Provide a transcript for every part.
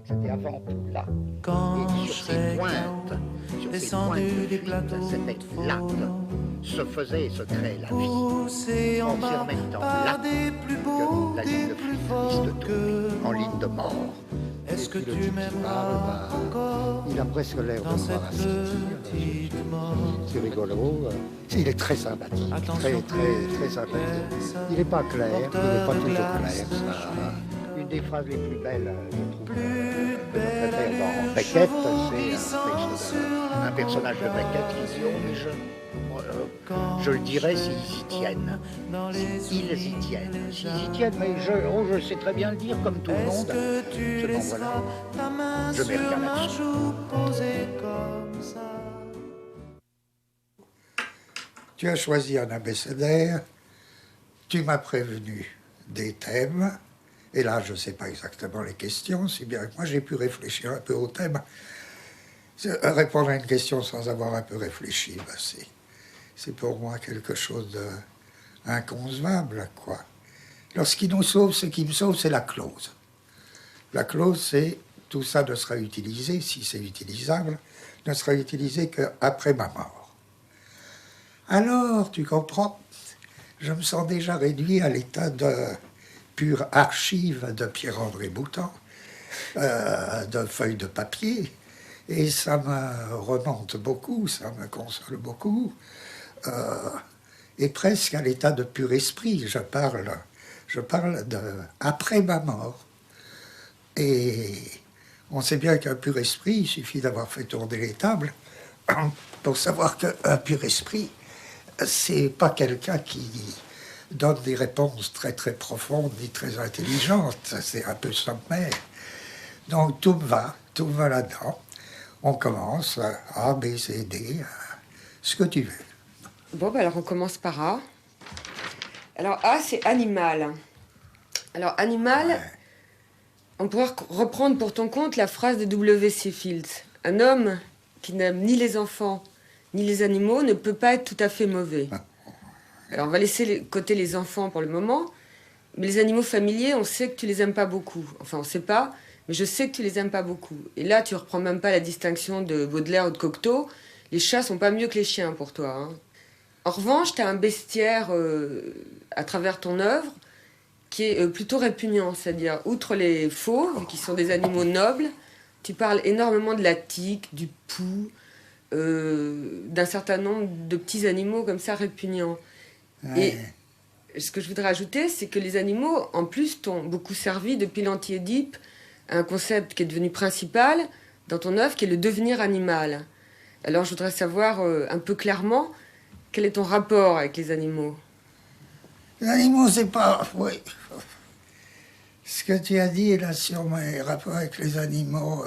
C'était avant tout là. Quand Et sur ces pointes descendu de des fuite, plateaux c'était là que se faisait et se créait la vie. poussé en Or, c'est en bas même temps par là des plus que beaux, la des ligne de plus fuite forts risque de que tourner en ligne de moi. mort. Est-ce que Et puis, le tu type qui m'aimeras parle, encore il a presque l'air de dans croire cette à ce qu'il dit. petite mort? C'est rigolo. Il est très sympathique, Attention, très sympathique. Il n'est pas clair, il n'est pas toujours clair. Ça. Une des phrases les plus belles, je trouve, que je préfère dans Beckett, c'est un personnage de Beckett qui dit « Oh, mais je le dirais s'ils y tiennent. S'ils y tiennent. S'ils y tiennent, mais je sais très bien le dire comme tout le monde. Seulement voilà, je mets rien là-dessus. » Tu as choisi un abécédaire, tu m'as prévenu des thèmes, et là je ne sais pas exactement les questions, si bien que moi j'ai pu réfléchir un peu au thème. Répondre à une question sans avoir un peu réfléchi, ben c'est pour moi quelque chose d'inconcevable, quoi. Alors ce qui nous sauve, ce qui me sauve, c'est la clause. La clause, c'est tout ça ne sera utilisé, si c'est utilisable, ne sera utilisé qu'après ma mort. Alors, tu comprends, je me sens déjà réduit à l'état de pure archive de Pierre-André Boutan, de feuilles de papier, et ça me remonte beaucoup, ça me console beaucoup, et presque à l'état de pur esprit. Je parle de après ma mort. Et on sait bien qu'un pur esprit, il suffit d'avoir fait tourner les tables pour savoir qu'un pur esprit, c'est pas quelqu'un qui donne des réponses très très profondes ni très intelligentes, c'est un peu sommaire. Donc tout me va là-dedans. On commence A, B, C, D, ce que tu veux. Bon, bah alors on commence par A. Alors A, c'est animal. Alors animal, ouais. On pourrait reprendre pour ton compte la phrase de W.C. Fields. Un homme qui n'aime ni les enfants ni les animaux ne peut pas être tout à fait mauvais. Alors on va laisser de côté les enfants pour le moment, mais les animaux familiers, on sait que tu les aimes pas beaucoup. Enfin, on sait pas, mais je sais que tu les aimes pas beaucoup. Et là, tu reprends même pas la distinction de Baudelaire ou de Cocteau. Les chats sont pas mieux que les chiens pour toi. Hein. En revanche, tu as un bestiaire à travers ton œuvre qui est plutôt répugnant. C'est-à-dire, outre les fauves, qui sont des animaux nobles, tu parles énormément de la tique, du pou, d'un certain nombre de petits animaux comme ça répugnants. Ouais. Et ce que je voudrais ajouter, c'est que les animaux, en plus, t'ont beaucoup servi depuis l'anti-Édipe à un concept qui est devenu principal dans ton œuvre, qui est le devenir animal. Alors je voudrais savoir un peu clairement quel est ton rapport avec les animaux. Les animaux, c'est pas... Oui. Ce que tu as dit là sur mes rapports avec les animaux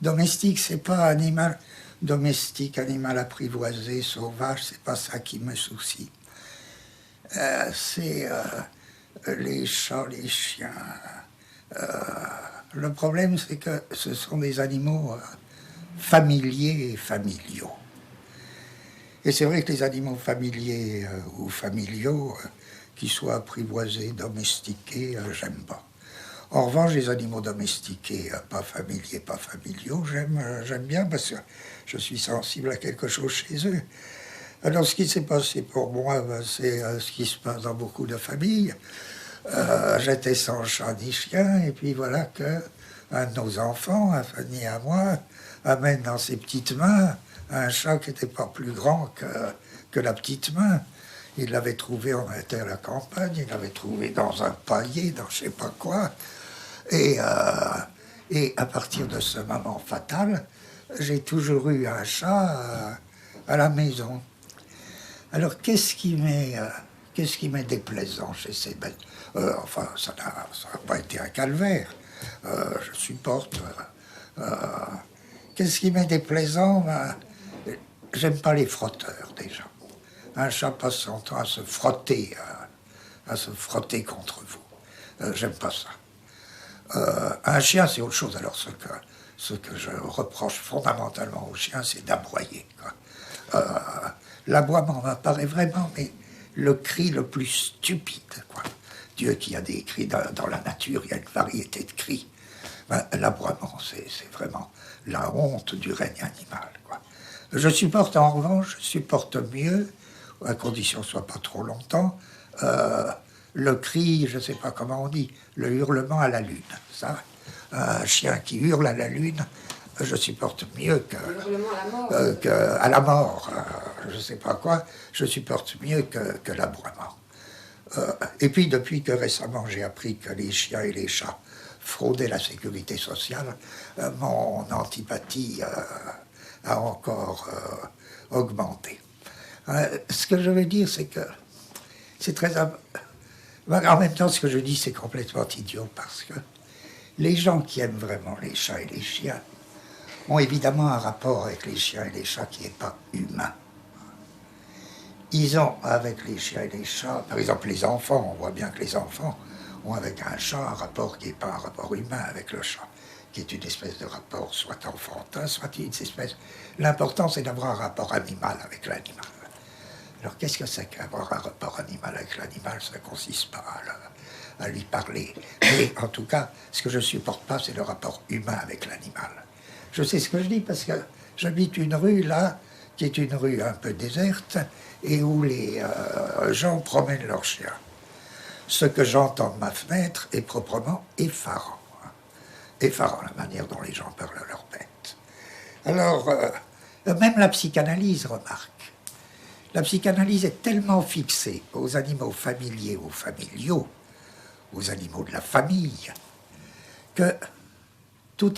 domestiques, c'est pas animal domestique, animal apprivoisé, sauvage, c'est pas ça qui me soucie. C'est les chats, les chiens. Le problème, c'est que ce sont des animaux familiers et familiaux. Et c'est vrai que les animaux familiers ou familiaux, qu'ils soient apprivoisés, domestiqués, j'aime pas. En revanche, les animaux domestiqués, pas familiers, pas familiaux, j'aime bien parce que je suis sensible à quelque chose chez eux. Alors, ce qui s'est passé pour moi, c'est ce qui se passe dans beaucoup de familles. J'étais sans chat ni chien, et puis voilà qu'un de nos enfants, à Fanny et à moi, amène dans ses petites mains un chat qui n'était pas plus grand que la petite main. Il l'avait trouvé, on était à la campagne, il l'avait trouvé dans un paillet, dans je ne sais pas quoi. Et à partir de ce moment fatal, j'ai toujours eu un chat à la maison. Alors, qu'est-ce qui m'est déplaisant chez ces bêtes? Enfin, ça n'a pas été un calvaire. Je supporte. Qu'est-ce qui m'est déplaisant? J'aime pas les frotteurs, déjà. Un chat passe son temps à se frotter contre vous. J'aime pas ça. Un chien, c'est autre chose. Alors, ce que je reproche fondamentalement au chien, c'est d'aboyer, quoi. L'aboiement m'apparaît vraiment, mais le cri le plus stupide, quoi. Dieu qui a des cris dans la nature, il y a une variété de cris. Ben, l'aboiement, c'est vraiment la honte du règne animal, quoi. Je supporte, en revanche, je supporte mieux, à condition que ce soit pas trop longtemps, le cri, je ne sais pas comment on dit, le hurlement à la lune. Ça, un chien qui hurle à la lune, je supporte mieux à la mort, je ne sais pas quoi, je supporte mieux que l'aboiement. Et puis, depuis que récemment j'ai appris que les chiens et les chats fraudaient la sécurité sociale, mon antipathie a encore augmenté. Ce que je veux dire, c'est que c'est très... En même temps, ce que je dis, c'est complètement idiot, parce que les gens qui aiment vraiment les chats et les chiens ont évidemment un rapport avec les chiens et les chats qui n'est pas humain. Ils ont avec les chiens et les chats, par exemple les enfants, on voit bien que les enfants ont avec un chat un rapport qui n'est pas un rapport humain avec le chat, qui est une espèce de rapport soit enfantin, soit une espèce... L'important, c'est d'avoir un rapport animal avec l'animal. Alors qu'est-ce que c'est qu'avoir un rapport animal avec l'animal? Ça ne consiste pas à lui parler. Mais en tout cas, ce que je ne supporte pas, c'est le rapport humain avec l'animal. Je sais ce que je dis parce que j'habite une rue là, qui est une rue un peu déserte, et où les gens promènent leurs chiens. Ce que j'entends de ma fenêtre est proprement effarant. Effarant, la manière dont les gens parlent à leurs bêtes. Alors, même la psychanalyse, remarque. La psychanalyse est tellement fixée aux animaux familiers ou familiaux, aux animaux de la famille, que tout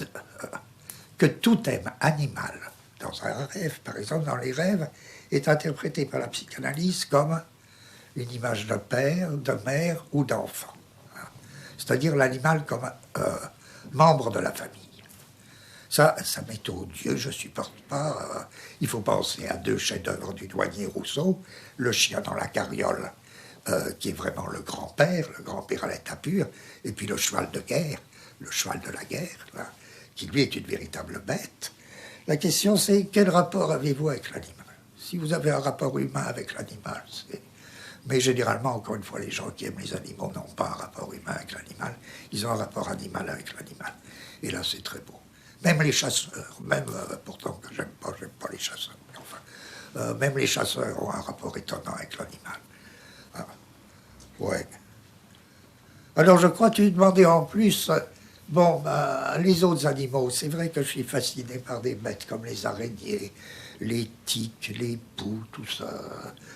thème animal, dans un rêve, par exemple, dans les rêves, est interprété par la psychanalyse comme une image de père, de mère ou d'enfant. C'est-à-dire l'animal comme membre de la famille. Ça m'est odieux, je ne supporte pas. Il faut penser à deux chefs-d'œuvre du douanier Rousseau, le chien dans la carriole, qui est vraiment le grand-père à l'état pur, et puis le cheval de guerre, le cheval de la guerre, là, qui lui est une véritable bête. La question c'est, quel rapport avez-vous avec l'animal? Si vous avez un rapport humain avec l'animal, c'est... Mais généralement, encore une fois, les gens qui aiment les animaux n'ont pas un rapport humain avec l'animal, ils ont un rapport animal avec l'animal. Et là, c'est très beau. Même les chasseurs, même, pourtant que j'aime pas les chasseurs, mais enfin, même les chasseurs ont un rapport étonnant avec l'animal. Ah, ouais. Alors, je crois que tu demandais en plus... Bon, les autres animaux, c'est vrai que je suis fasciné par des bêtes comme les araignées, les tiques, les poux, tout ça.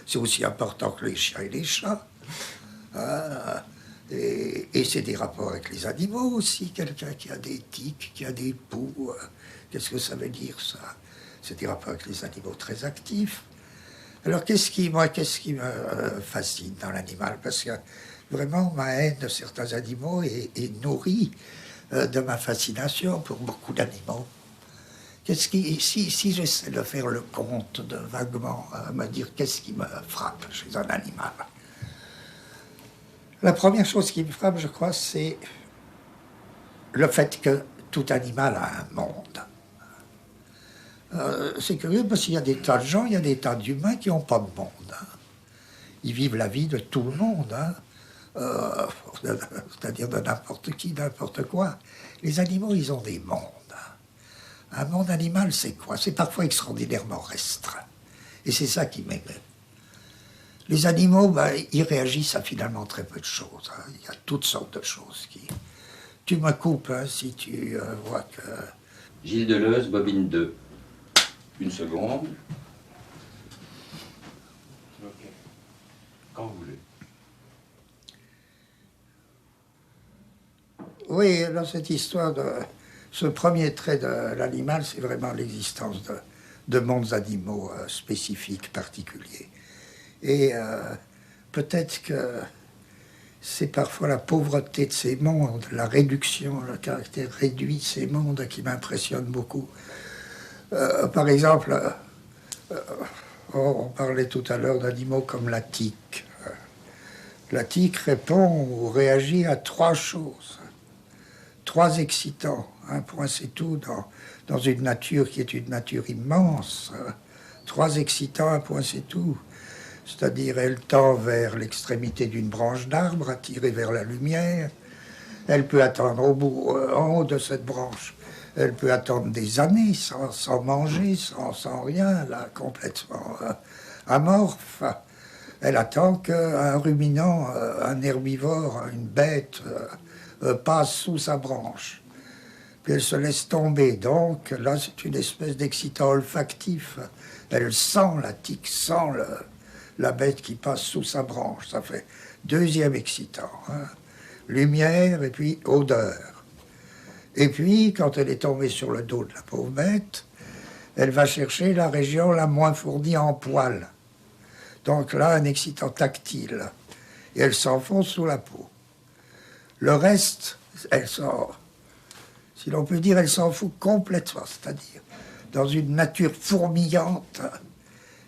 C'est aussi important que les chiens et les chats. Et c'est des rapports avec les animaux aussi. Quelqu'un qui a des tiques, qui a des poux, qu'est-ce que ça veut dire ça? C'est des rapports avec les animaux très actifs. Alors qu'est-ce qui me fascine dans l'animal? Parce que vraiment, ma haine de certains animaux est nourrie de ma fascination pour beaucoup d'animaux. Si j'essaie de faire le compte, de vaguement me dire qu'est-ce qui me frappe chez un animal, la première chose qui me frappe, je crois, c'est le fait que tout animal a un monde. C'est curieux parce qu'il y a des tas de gens, il y a des tas d'humains qui n'ont pas de monde. Hein. Ils vivent la vie de tout le monde. Hein. C'est-à-dire de n'importe qui, n'importe quoi. Les animaux, ils ont des mondes. Un monde animal, c'est quoi? C'est parfois extraordinairement restreint. Et c'est ça qui m'émeut. Les animaux, ils réagissent à finalement très peu de choses. Hein. Il y a toutes sortes de choses qui... Tu me coupes hein, si tu vois que... Gilles Deleuze, bobine 2. Une seconde. Ok. Quand vous voulez. Oui, dans cette histoire de... Ce premier trait de l'animal, c'est vraiment l'existence de mondes animaux spécifiques, particuliers. Et peut-être que c'est parfois la pauvreté de ces mondes, la réduction, le caractère réduit de ces mondes qui m'impressionne beaucoup. Par exemple, on parlait tout à l'heure d'animaux comme la tique. La tique répond ou réagit à trois choses, trois excitants. Un point, c'est tout, dans une nature qui est une nature immense. Trois excitants, un point, c'est tout. C'est-à-dire, elle tend vers l'extrémité d'une branche d'arbre, attirée vers la lumière. Elle peut attendre en haut de cette branche. Elle peut attendre des années sans manger, sans rien, là, complètement amorphe. Elle attend qu'un ruminant, un herbivore, une bête passe sous sa branche. Puis elle se laisse tomber. Donc là, c'est une espèce d'excitant olfactif. Elle sent la tique, sent la bête qui passe sous sa branche. Ça fait deuxième excitant. Hein. Lumière et puis odeur. Et puis, quand elle est tombée sur le dos de la pauvre bête, elle va chercher la région la moins fournie en poils. Donc là, un excitant tactile. Et elle s'enfonce sous la peau. Le reste, elle s'en... Si l'on peut dire, elle s'en fout complètement. C'est-à-dire, dans une nature fourmillante,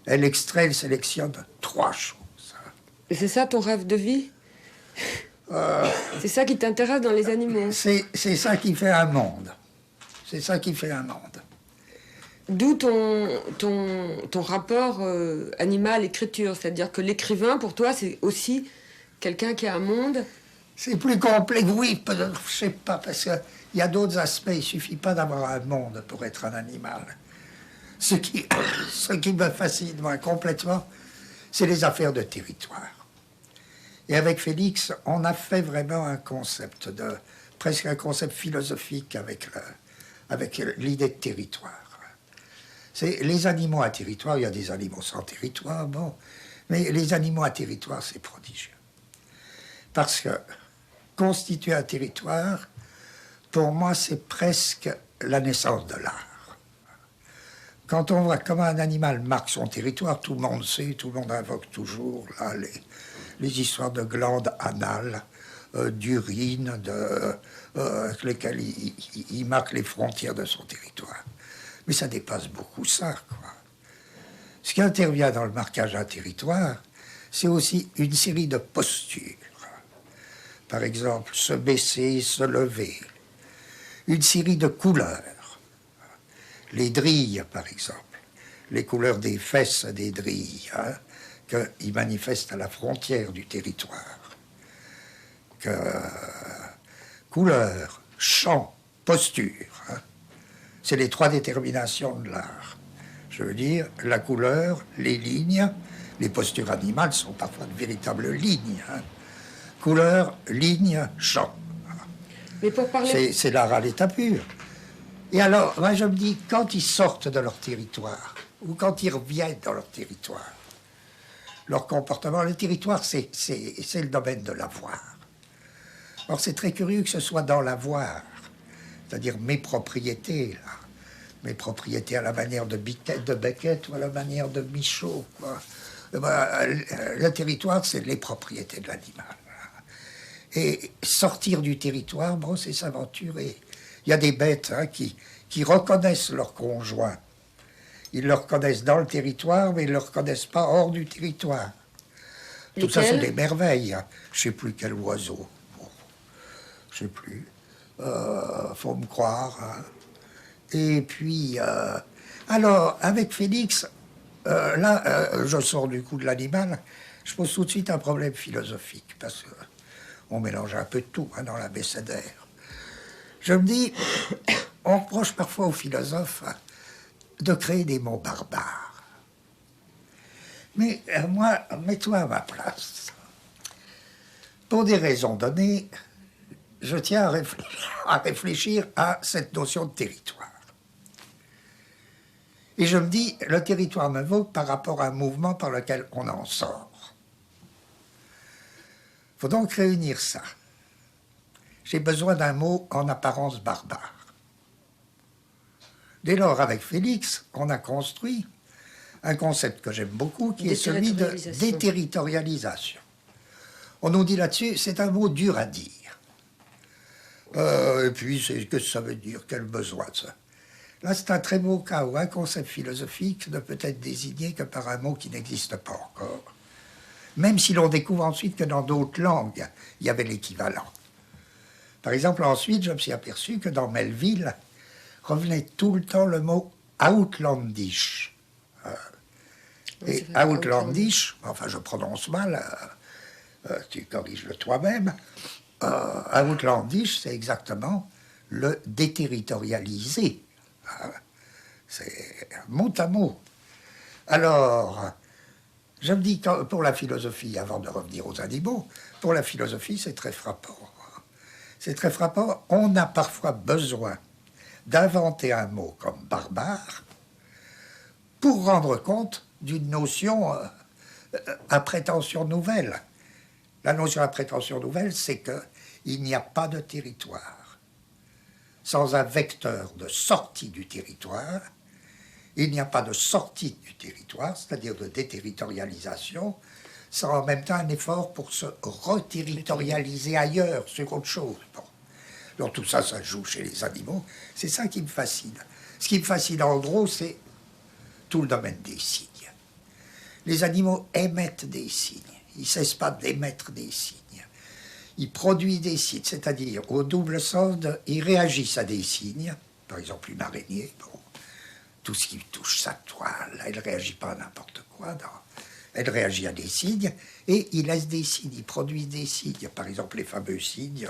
elle extrait, elle sélectionne 3 choses. Et c'est ça ton rêve de vie? C'est ça qui t'intéresse dans les animaux? C'est ça qui fait un monde. C'est ça qui fait un monde. D'où ton rapport animal-écriture. C'est-à-dire que l'écrivain, pour toi, c'est aussi quelqu'un qui a un monde. C'est plus complexe, oui, je sais pas, parce qu'il y a d'autres aspects. Il suffit pas d'avoir un monde pour être un animal. Ce qui me fascine, moi, complètement, c'est les affaires de territoire. Et avec Félix, on a fait vraiment un concept, presque un concept philosophique avec l'idée de territoire. C'est les animaux à territoire, il y a des animaux sans territoire, bon, mais les animaux à territoire, c'est prodigieux. Parce que constituer un territoire, pour moi, c'est presque la naissance de l'art. Quand on voit comment un animal marque son territoire, tout le monde sait, tout le monde invoque toujours là, les histoires de glandes anales, d'urine, avec lesquelles il marque les frontières de son territoire. Mais ça dépasse beaucoup ça, quoi. Ce qui intervient dans le marquage d'un territoire, c'est aussi une série de postures. Par exemple, se baisser, se lever. Une série de couleurs. Les drilles, par exemple. Les couleurs des fesses des drilles, hein, qu'ils manifestent à la frontière du territoire. Couleurs, chant, posture. Hein. C'est les 3 déterminations de l'art. Je veux dire, la couleur, les lignes, les postures animales sont parfois de véritables lignes. Hein. Couleur, ligne, chant. Mais pour parler... C'est l'art à l'état pur. Et alors, moi je me dis, quand ils sortent de leur territoire, ou quand ils reviennent dans leur territoire, leur comportement, le territoire, c'est le domaine de l'avoir. Or, c'est très curieux que ce soit dans l'avoir, c'est-à-dire mes propriétés, là. Mes propriétés à la manière de Beckett ou à la manière de Michaud, quoi. Le territoire, c'est les propriétés de l'animal. Et sortir du territoire, bon, c'est s'aventurer. Il y a des bêtes hein, qui reconnaissent leur conjoint. Ils le reconnaissent dans le territoire, mais ils ne le reconnaissent pas hors du territoire. Tout ça, c'est des merveilles. Hein. Je ne sais plus quel oiseau. Bon, je ne sais plus. Faut me croire. Hein. Et puis, alors, avec Félix, je sors du coup de l'animal, je pose tout de suite un problème philosophique, parce qu'on mélange un peu de tout hein, dans l'abécédaire. Je me dis, on reproche parfois aux philosophes hein, de créer des mots barbares. Mais moi, mets-toi à ma place. Pour des raisons données, je tiens à réfléchir à cette notion de territoire. Et je me dis, le territoire m'évoque par rapport à un mouvement par lequel on en sort. Il faut donc réunir ça. J'ai besoin d'un mot en apparence barbare. Dès lors, avec Félix, on a construit un concept que j'aime beaucoup, qui est celui de déterritorialisation. On nous dit là-dessus, c'est un mot dur à dire. Et puis, qu'est-ce que ça veut dire? Quel besoin de ça? Là, c'est un très beau cas où un concept philosophique ne peut être désigné que par un mot qui n'existe pas encore. Même si l'on découvre ensuite que dans d'autres langues, il y avait l'équivalent. Par exemple, ensuite, je me suis aperçu que dans Melville, revenait tout le temps le mot outlandish. Et outlandish, enfin je prononce mal, tu corriges-le toi-même, outlandish, c'est exactement le déterritorialiser. Hein. C'est mot à mot. Alors, je me dis que pour la philosophie, avant de revenir aux animaux, pour la philosophie, c'est très frappant. C'est très frappant. On a parfois besoin d'inventer un mot comme barbare pour rendre compte d'une notion à prétention nouvelle. La notion à prétention nouvelle, c'est qu'il n'y a pas de territoire. Sans un vecteur de sortie du territoire, il n'y a pas de sortie du territoire, c'est-à-dire de déterritorialisation, sans en même temps un effort pour se reterritorialiser ailleurs, sur autre chose. Bon. Donc tout ça, ça joue chez les animaux. C'est ça qui me fascine. Ce qui me fascine en gros, c'est tout le domaine des signes. Les animaux émettent des signes. Ils ne cessent pas d'émettre des signes. Ils produisent des signes, c'est-à-dire au double sens ils réagissent à des signes. Par exemple, une araignée, bon, tout ce qui touche sa toile, elle ne réagit pas à n'importe quoi, non. Elle réagit à des signes, et ils laissent des signes, ils produisent des signes. Par exemple, les fameux signes,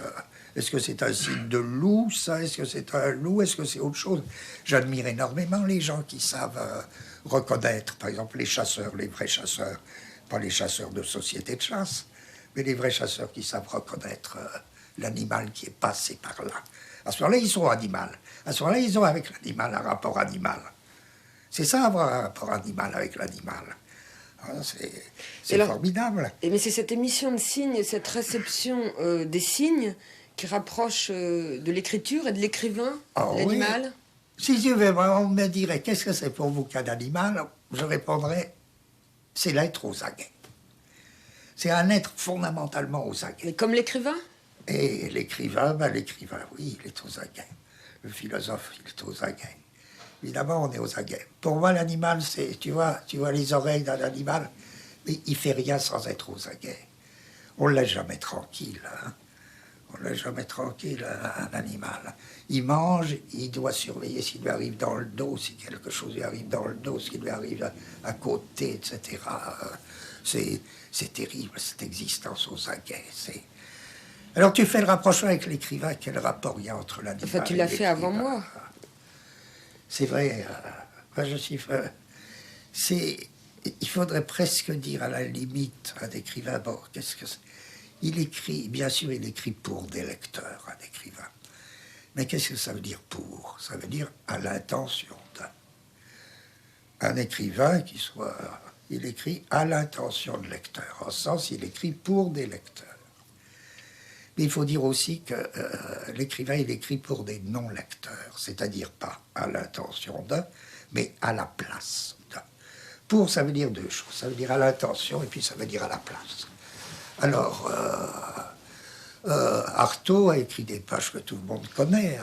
est-ce que c'est un signe de loup, ça? Est-ce que c'est un loup? Est-ce que c'est autre chose? J'admire énormément les gens qui savent reconnaître, par exemple, les chasseurs, les vrais chasseurs, pas les chasseurs de société de chasse, mais les vrais chasseurs qui savent reconnaître l'animal qui est passé par là. À ce moment-là, ils sont animal. À ce moment-là, ils ont avec l'animal un rapport animal. C'est ça, avoir un rapport animal avec l'animal. C'est formidable. Mais c'est cette émission de signes, cette réception des signes qui rapproche de l'écriture et de l'écrivain, l'animal. Oui. Si on me dirait qu'est-ce que c'est pour vous qu'un animal, je répondrais c'est l'être aux aguets. C'est un être fondamentalement aux aguets. Mais comme l'écrivain? Et l'écrivain, oui, il est aux aguets. Le philosophe, il est aux aguets. Évidemment, on est aux aguets. Pour moi, l'animal, c'est, tu vois les oreilles d'un animal, mais il fait rien sans être aux aguets. On ne laisse jamais tranquille. Hein. On ne laisse jamais tranquille un animal. Il mange, il doit surveiller s'il lui arrive dans le dos, si quelque chose lui arrive dans le dos, s'il lui arrive à côté, etc. C'est terrible, cette existence aux aguets. Alors tu fais le rapprochement avec l'écrivain, quel rapport il y a entre l'animal et l'écrivain? Tu l'as fait avant moi. C'est vrai, je suis... il faudrait presque dire à la limite un écrivain, bon, qu'est-ce que c'est? Il écrit, bien sûr, il écrit pour des lecteurs, un écrivain. Mais qu'est-ce que ça veut dire pour? Ça veut dire à l'intention d'un. Un écrivain il écrit à l'intention de lecteur, en ce sens, il écrit pour des lecteurs. Mais il faut dire aussi que l'écrivain, il écrit pour des non-lecteurs, c'est-à-dire pas à l'intention d'un, mais à la place d'un. Pour, ça veut dire deux choses. Ça veut dire à l'intention et puis ça veut dire à la place. Alors, Artaud a écrit des pages que tout le monde connaît.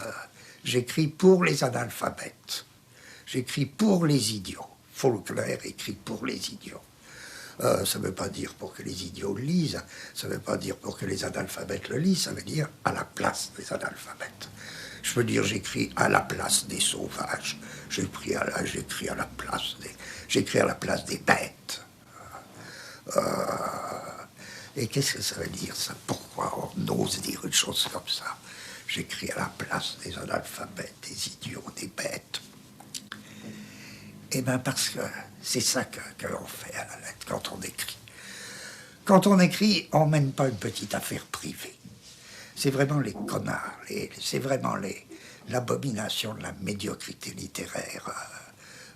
J'écris pour les analphabètes. J'écris pour les idiots. Faulkner écrit pour les idiots. Ça ne veut pas dire pour que les idiots le lisent, ça ne veut pas dire pour que les analphabètes le lisent, ça veut dire à la place des analphabètes. Je peux dire j'écris à la place des sauvages, j'écris à la place des bêtes. Et qu'est-ce que ça veut dire ça? Pourquoi on ose dire une chose comme ça? J'écris à la place des analphabètes, des idiots, des bêtes. Eh bien parce que c'est ça que l'on fait à la lettre quand on écrit. Quand on écrit, on ne mène pas une petite affaire privée. C'est vraiment les connards, c'est vraiment l'abomination de la médiocrité littéraire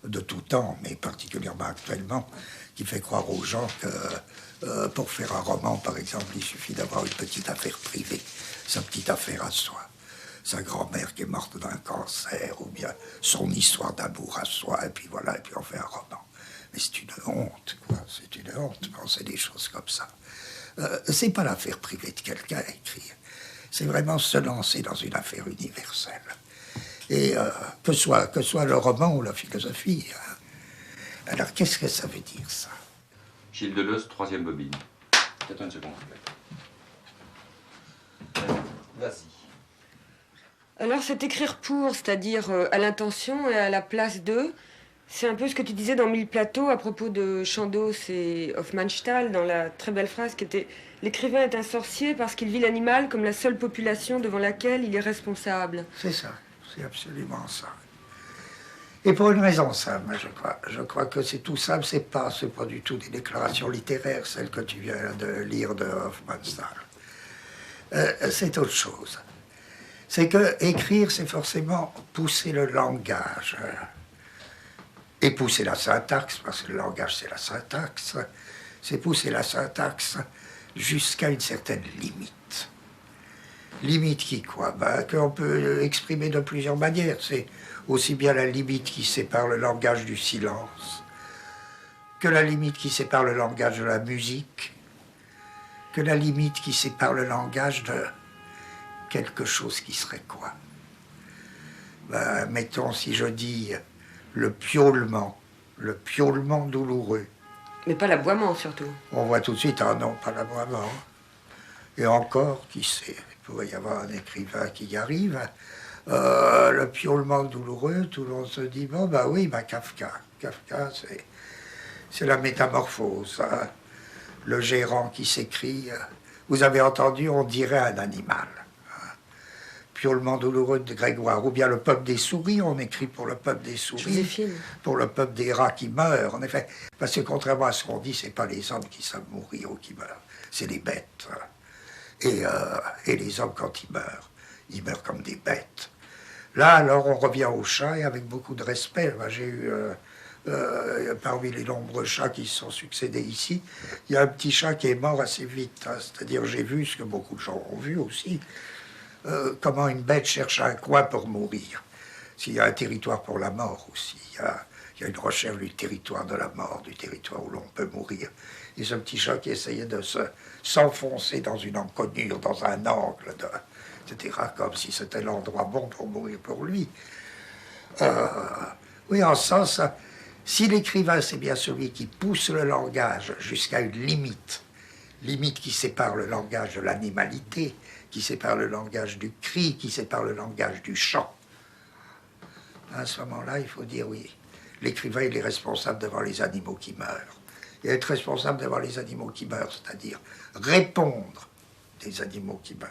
de tout temps, mais particulièrement actuellement, qui fait croire aux gens que pour faire un roman, par exemple, il suffit d'avoir une petite affaire privée, sa petite affaire à soi. Sa grand-mère qui est morte d'un cancer, ou bien son histoire d'amour à soi, et puis voilà, et puis on fait un roman. Mais c'est une honte, quoi, c'est une honte de penser des choses comme ça. C'est pas l'affaire privée de quelqu'un à écrire, c'est vraiment se lancer dans une affaire universelle. Et que soit le roman ou la philosophie. Hein. Alors qu'est-ce que ça veut dire, ça? Gilles Deleuze, 3e bobine. Peut-être une seconde. Vas-y. Alors c'est écrire pour, c'est-à-dire à l'intention et à la place de, C'est un peu ce que tu disais dans Mille plateaux à propos de Chandos et Hofmannsthal, dans la très belle phrase qui était « L'écrivain est un sorcier parce qu'il vit l'animal comme la seule population devant laquelle il est responsable. » C'est ça, c'est absolument ça. Et pour une raison simple, moi, je crois. Je crois que c'est tout simple, c'est pas du tout des déclarations littéraires, celles que tu viens de lire de Hofmannsthal. C'est autre chose. C'est que écrire, c'est forcément pousser le langage. Et pousser la syntaxe, parce que le langage, c'est la syntaxe. C'est pousser la syntaxe jusqu'à une certaine limite. Limite qui quoi? Ben, qu'on peut exprimer de plusieurs manières. C'est aussi bien la limite qui sépare le langage du silence, que la limite qui sépare le langage de la musique, que la limite qui sépare le langage de quelque chose qui serait quoi? Ben, mettons, si je dis le piaulement douloureux. Mais pas l'aboiement, surtout. On voit tout de suite, ah non, pas l'aboiement. Et encore, qui sait, il pourrait y avoir un écrivain qui y arrive. Le piaulement douloureux, tout le monde se dit, bon, bah oui, bah Kafka. Kafka, c'est la métamorphose. Hein. Le gérant qui s'écrit, vous avez entendu, on dirait un animal. Hein. Piaulement douloureux de Grégoire. Ou bien le peuple des souris, on écrit pour le peuple des souris. Joséphine. Pour le peuple des rats qui meurent, en effet. Parce que contrairement à ce qu'on dit, c'est pas les hommes qui savent mourir ou qui meurent, c'est les bêtes. Hein. Et les hommes, quand ils meurent comme des bêtes. Là, alors, on revient aux chats, et avec beaucoup de respect. J'ai eu, parmi les nombreux chats qui se sont succédés ici, il y a un petit chat qui est mort assez vite. Hein. C'est-à-dire, j'ai vu, ce que beaucoup de gens ont vu aussi, comment une bête cherche un coin pour mourir. S'il y a un territoire pour la mort aussi, il y a une recherche du territoire de la mort, du territoire où l'on peut mourir. Et ce petit chat qui essayait de s'enfoncer dans une encoignure, dans un angle, etc., comme si c'était l'endroit bon pour mourir pour lui. Oui, en ce sens, si l'écrivain, c'est bien celui qui pousse le langage jusqu'à une limite qui sépare le langage de l'animalité, qui sépare le langage du cri, qui sépare le langage du chant, à ce moment-là, il faut dire oui, l'écrivain, il est responsable devant les animaux qui meurent. Et être responsable devant les animaux qui meurent, c'est-à-dire répondre des animaux qui meurent.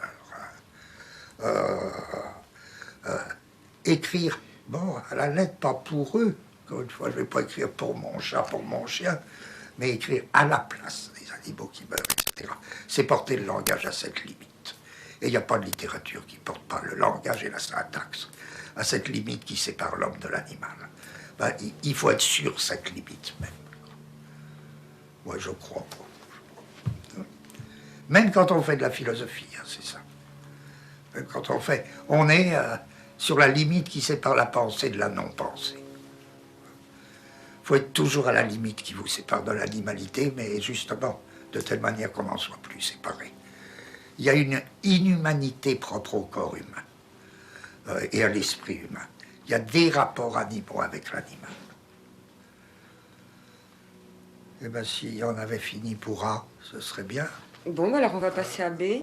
Écrire, bon, à la lettre, pas pour eux, encore une fois, je ne vais pas écrire pour mon chat, pour mon chien, mais écrire à la place des animaux qui meurent, etc. C'est porter le langage à cette limite. Et il n'y a pas de littérature qui ne porte pas le langage et la syntaxe à cette limite qui sépare l'homme de l'animal. Ben, il faut être sur cette limite même. Moi, je crois pas. Même quand on fait de la philosophie, hein, c'est ça. Même quand on est sur la limite qui sépare la pensée de la non-pensée. Il faut être toujours à la limite qui vous sépare de l'animalité, mais justement, de telle manière qu'on n'en soit plus séparés. Il y a une inhumanité propre au corps humain et à l'esprit humain. Il y a des rapports animaux avec l'animal. Eh bien, si on avait fini pour A, ce serait bien. Bon, alors on va passer à B.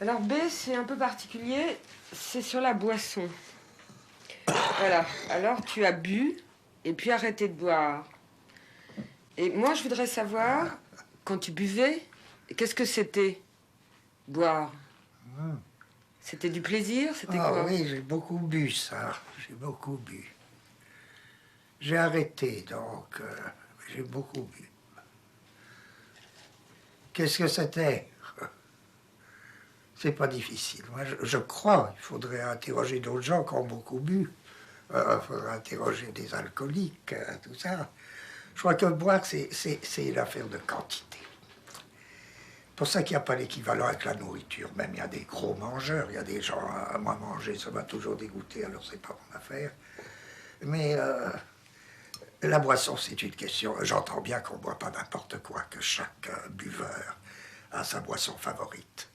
Alors B, c'est un peu particulier, c'est sur la boisson. Voilà, alors tu as bu et puis arrêté de boire. Et moi, je voudrais savoir, quand tu buvais, qu'est-ce que c'était, boire? C'était du plaisir, c'était quoi? Oui, j'ai beaucoup bu ça, j'ai beaucoup bu. J'ai arrêté, donc j'ai beaucoup bu. Qu'est-ce que c'était? C'est pas difficile. Moi, je crois, il faudrait interroger d'autres gens qui ont beaucoup bu. Il faudrait interroger des alcooliques, tout ça. Je crois que boire, c'est l'affaire de quantité. Pour ça qu'il n'y a pas l'équivalent avec la nourriture. Même il y a des gros mangeurs, il y a des gens, moi manger, ça m'a toujours dégoûté, alors c'est pas mon affaire. Mais la boisson, c'est une question. J'entends bien qu'on ne boit pas n'importe quoi, que chaque buveur a sa boisson favorite.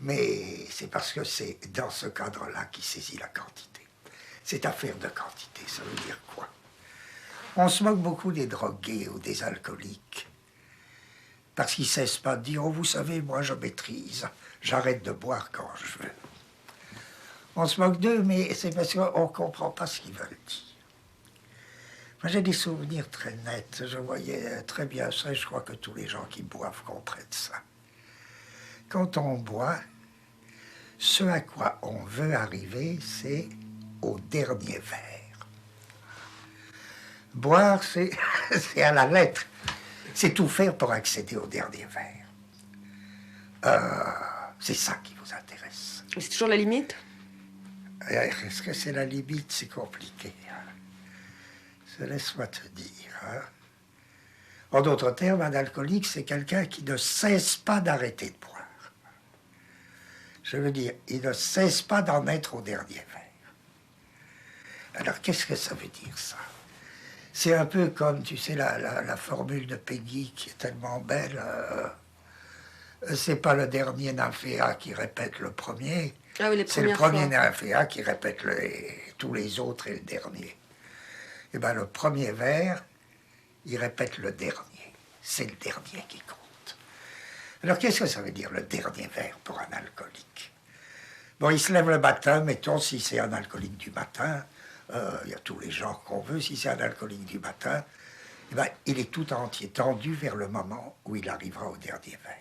Mais c'est parce que c'est dans ce cadre-là qu'il saisit la quantité. C'est affaire de quantité, ça veut dire quoi? On se moque beaucoup des drogués ou des alcooliques. Parce qu'ils ne cessent pas de dire « Oh, vous savez, moi je maîtrise, j'arrête de boire quand je veux. » On se moque d'eux, mais c'est parce qu'on ne comprend pas ce qu'ils veulent dire. Moi, j'ai des souvenirs très nets. Je voyais très bien ça et je crois que tous les gens qui boivent comprennent ça. Quand on boit, ce à quoi on veut arriver, c'est au dernier verre. Boire, c'est à la lettre. C'est tout faire pour accéder au dernier verre. C'est ça qui vous intéresse. C'est toujours la limite? Est-ce que c'est la limite? C'est compliqué. Laisse-moi te dire. En d'autres termes, un alcoolique, c'est quelqu'un qui ne cesse pas d'arrêter de boire. Je veux dire, il ne cesse pas d'en être au dernier verre. Alors, qu'est-ce que ça veut dire, ça? C'est un peu comme, tu sais, la formule de Peggy qui est tellement belle. C'est pas le dernier nymphéa qui répète le premier. Ah oui, c'est le premier nymphéa qui répète tous les autres et le dernier. Eh bien, le premier vers, il répète le dernier. C'est le dernier qui compte. Alors, qu'est-ce que ça veut dire, le dernier vers, pour un alcoolique? Bon, il se lève le matin, mettons, si c'est un alcoolique du matin, il y a tous les genres qu'on veut, si c'est un alcoolique du matin, eh bien, il est tout entier tendu vers le moment où il arrivera au dernier vers.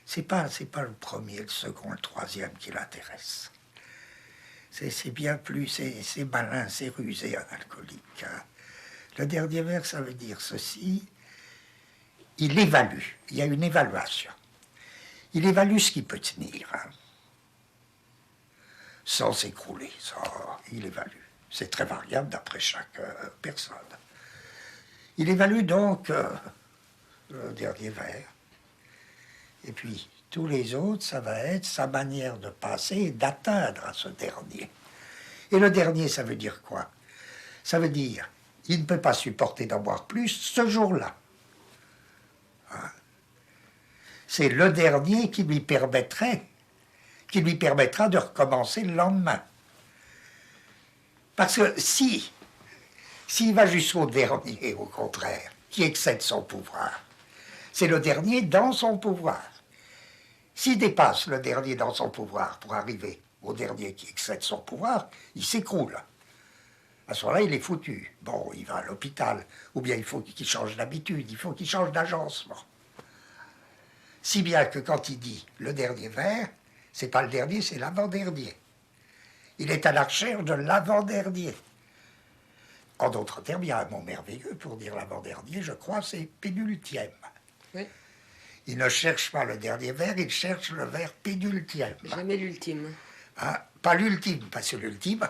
C'est pas le premier, le second, le troisième qui l'intéresse. C'est bien plus, c'est malin, c'est rusé, un alcoolique. Hein. Le dernier vers, ça veut dire ceci. Il évalue, il y a une évaluation. Il évalue ce qui peut tenir, hein, sans s'écrouler, il évalue. C'est très variable d'après chaque personne. Il évalue donc le dernier vers. Et puis, tous les autres, ça va être sa manière de passer et d'atteindre à ce dernier. Et le dernier, ça veut dire quoi? Ça veut dire, il ne peut pas supporter d'en boire plus ce jour-là. Hein? C'est le dernier qui lui permettra de recommencer le lendemain. Parce que s'il va jusqu'au dernier, au contraire, qui excède son pouvoir, c'est le dernier dans son pouvoir. S'il dépasse le dernier dans son pouvoir pour arriver au dernier qui excède son pouvoir, il s'écroule. À ce moment-là, il est foutu. Bon, il va à l'hôpital, ou bien il faut qu'il change d'habitude, il faut qu'il change d'agencement. Si bien que quand il dit le dernier verre, c'est pas le dernier, c'est l'avant-dernier. Il est à la recherche de l'avant-dernier. En d'autres termes, il y a un mot merveilleux pour dire l'avant-dernier, je crois, c'est pénultième. Oui. Il ne cherche pas le dernier vers, il cherche le vers pénultième. Jamais l'ultime. Hein? Pas l'ultime, parce que l'ultime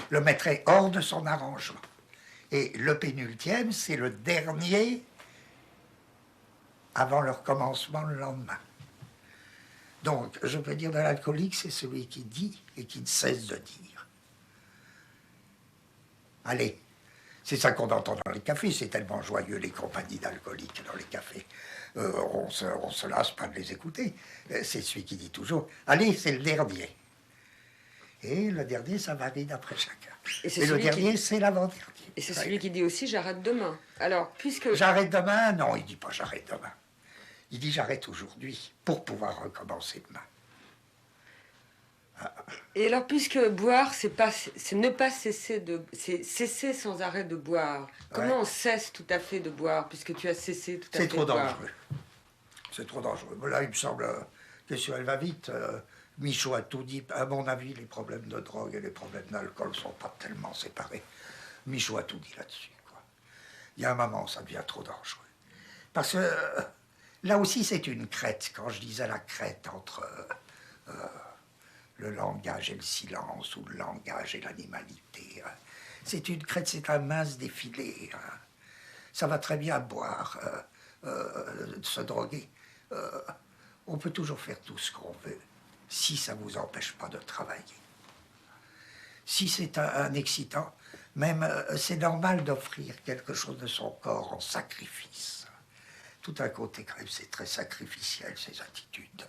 le mettrait hors de son arrangement. Et le pénultième, c'est le dernier avant le recommencement le lendemain. Donc, je peux dire de l'alcoolique, c'est celui qui dit et qui ne cesse de dire. Allez, c'est ça qu'on entend dans les cafés, c'est tellement joyeux les compagnies d'alcooliques dans les cafés. On se lasse pas de les écouter. C'est celui qui dit toujours, allez, c'est le dernier. Et le dernier, ça varie d'après chacun. Et le dernier, c'est l'avant-dernier. Et c'est celui qui dit aussi, j'arrête demain. Alors, puisque... J'arrête demain? Non, il ne dit pas j'arrête demain. Il dit j'arrête aujourd'hui pour pouvoir recommencer demain. Et alors, puisque boire, c'est ne pas cesser de... C'est cesser sans arrêt de boire. Comment on cesse tout à fait de boire, puisque tu as cessé tout à fait de boire? C'est trop dangereux. C'est trop dangereux. Là, il me semble que si elle va vite, Michaud a tout dit. À mon avis, les problèmes de drogue et les problèmes d'alcool ne sont pas tellement séparés. Michaud a tout dit là-dessus. Il y a un moment où ça devient trop dangereux. Parce que là aussi, c'est une crête. Quand je disais la crête entre le langage et le silence, ou le langage et l'animalité, c'est une crête, c'est un mince défilé. Ça va très bien boire, se droguer. On peut toujours faire tout ce qu'on veut, si ça ne vous empêche pas de travailler. Si c'est un excitant, même c'est normal d'offrir quelque chose de son corps en sacrifice. Tout un côté, quand même, c'est très sacrificiel, ces attitudes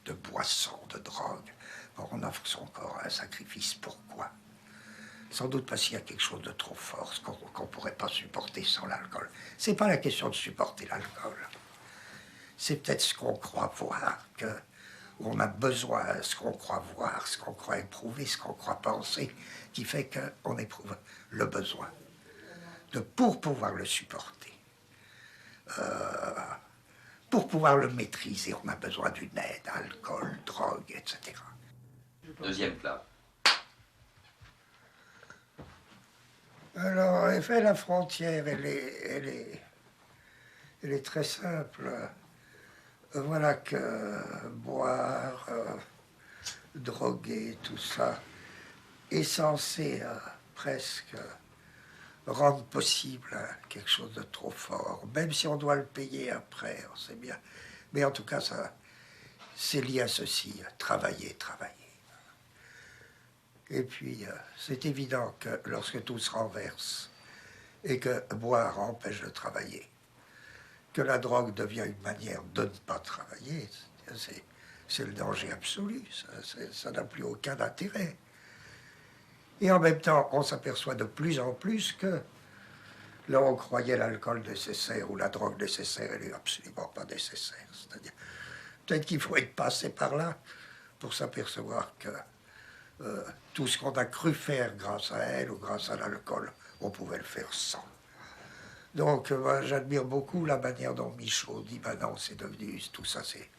de boisson, de drogue. Bon, on offre son corps à un sacrifice. Pourquoi? Sans doute parce qu'il y a quelque chose de trop fort, qu'on ne pourrait pas supporter sans l'alcool. C'est pas la question de supporter l'alcool. C'est peut-être ce qu'on croit voir, où on a besoin, ce qu'on croit voir, ce qu'on croit éprouver, ce qu'on croit penser, qui fait qu'on éprouve le besoin pour pouvoir le supporter. Pour pouvoir le maîtriser, on a besoin d'une aide, alcool, drogue, etc. Deuxième plat. Alors, en effet, la frontière, elle est très simple. Voilà que boire, droguer, tout ça, est censé presque rendre possible quelque chose de trop fort, même si on doit le payer après, on sait bien. Mais en tout cas, c'est lié à ceci, travailler, travailler. Et puis, c'est évident que lorsque tout se renverse et que boire empêche de travailler, que la drogue devient une manière de ne pas travailler, c'est le danger absolu, ça n'a plus aucun intérêt. Et en même temps, on s'aperçoit de plus en plus que là, on croyait l'alcool nécessaire ou la drogue nécessaire, elle n'est absolument pas nécessaire. C'est-à-dire, peut-être qu'il faut être passé par là pour s'apercevoir que tout ce qu'on a cru faire grâce à elle ou grâce à l'alcool, on pouvait le faire sans. Donc, moi, j'admire beaucoup la manière dont Michaud dit, ben non, c'est devenu, tout ça, c'est...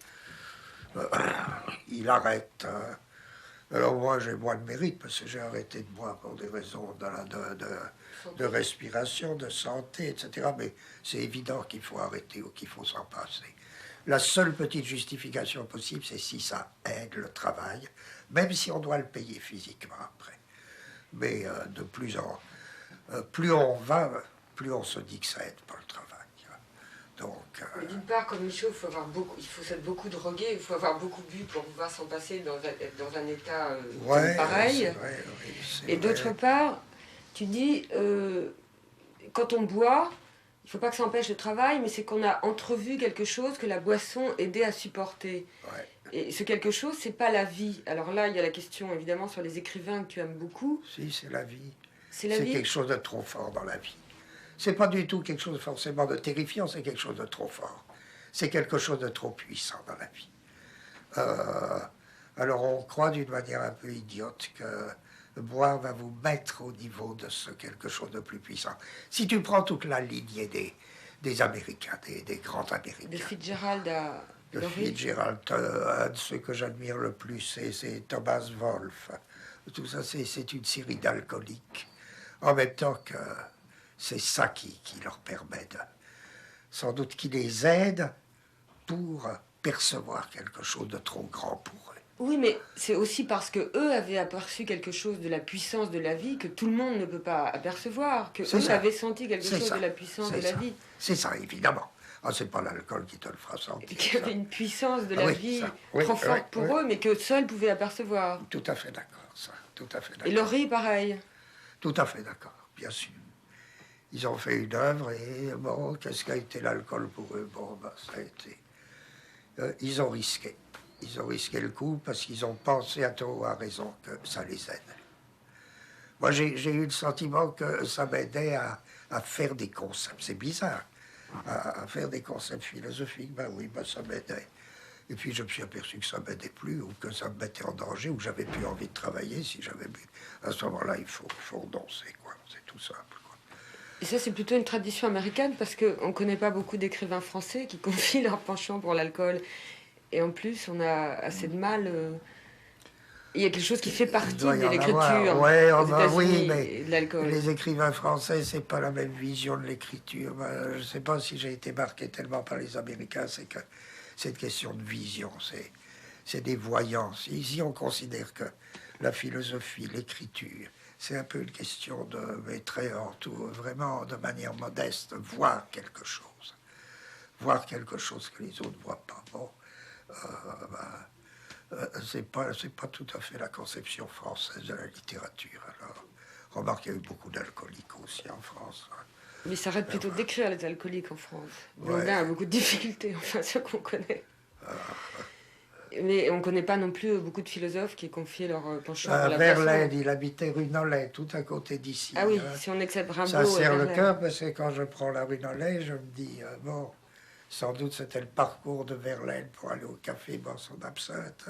il arrête. Alors moi, j'ai moins de mérite, parce que j'ai arrêté de boire pour des raisons de respiration, de santé, etc. Mais c'est évident qu'il faut arrêter ou qu'il faut s'en passer. La seule petite justification possible, c'est si ça aide le travail, même si on doit le payer physiquement après. Mais de plus on va, plus on se dit que ça aide pas le travail. Donc, d'une part, comme Michaud, il faut s'être beaucoup drogué, il faut avoir beaucoup bu pour pouvoir s'en passer dans un état pareil. Vrai, oui, et d'autre part, tu dis, quand on boit, il ne faut pas que ça empêche le travail, mais c'est qu'on a entrevu quelque chose que la boisson aidait à supporter. Ouais. Et ce quelque chose, c'est pas la vie. Alors là, il y a la question, évidemment, sur les écrivains que tu aimes beaucoup. Si, c'est la vie. C'est la vie. C'est quelque chose de trop fort dans la vie. C'est pas du tout quelque chose forcément de terrifiant, c'est quelque chose de trop fort. C'est quelque chose de trop puissant dans la vie. Alors on croit d'une manière un peu idiote que boire va vous mettre au niveau de ce quelque chose de plus puissant. Si tu prends toute la lignée des Américains, des grands Américains. De Fitzgerald à De Fitzgerald, un de ceux que j'admire le plus, c'est Thomas Wolfe. Tout ça, c'est une série d'alcooliques. En même temps que c'est ça qui leur permet sans doute qui les aide pour percevoir quelque chose de trop grand pour eux. Oui, mais c'est aussi parce que eux avaient aperçu quelque chose de la puissance de la vie que tout le monde ne peut pas apercevoir, que eux avaient senti quelque chose de la puissance de la vie. C'est ça, évidemment. Ah, c'est pas l'alcool qui te le fera sentir. Et qu'il y avait une puissance de la vie trop forte pour eux, mais que seuls pouvaient apercevoir. Tout à fait d'accord, ça. Tout à fait d'accord. Et Laurie, pareil. Tout à fait d'accord, bien sûr. Ils ont fait une œuvre et bon, qu'est-ce qu'a été l'alcool pour eux? Bon, ben, ça a été... ils ont risqué. Ils ont risqué le coup parce qu'ils ont pensé à tort ou à raison que ça les aide. Moi, j'ai eu le sentiment que ça m'aidait à faire des concepts. C'est bizarre. À faire des concepts philosophiques, ben oui, ben ça m'aidait. Et puis je me suis aperçu que ça m'aidait plus, ou que ça me mettait en danger, ou que j'avais plus envie de travailler si j'avais bu. À ce moment-là, il faut renoncer, quoi. C'est tout simple, quoi. Et ça, c'est plutôt une tradition américaine, parce qu'on ne connaît pas beaucoup d'écrivains français qui confient leur penchant pour l'alcool. Et en plus, on a assez de mal... Il y a quelque chose qui fait partie de l'écriture oui, mais de l'alcool. Les écrivains français, c'est pas la même vision de l'écriture. Je sais pas si j'ai été marqué tellement par les Américains, c'est que c'est une question de vision, c'est des voyances. Ici, on considère que la philosophie, l'écriture, c'est un peu une question de, mais très vraiment de manière modeste, voir quelque chose. Voir quelque chose que les autres ne voient pas. Bon, c'est pas tout à fait la conception française de la littérature. Alors, remarque qu'il y a eu beaucoup d'alcooliques aussi en France. Mais ça arrête plutôt d'écrire les alcooliques en France. Blondin a beaucoup de difficultés, enfin, ceux qu'on connaît. Mais on ne connaît pas non plus beaucoup de philosophes qui confiaient leur penchant à la Verlaine, il habitait rue Nollet, tout à côté d'ici. Ah oui, si on accepte Rimbaud. Ça serre le cœur, parce que quand je prends la rue Nollet, je me dis, bon, Sans doute c'était le parcours de Verlaine pour aller au café boire son absinthe.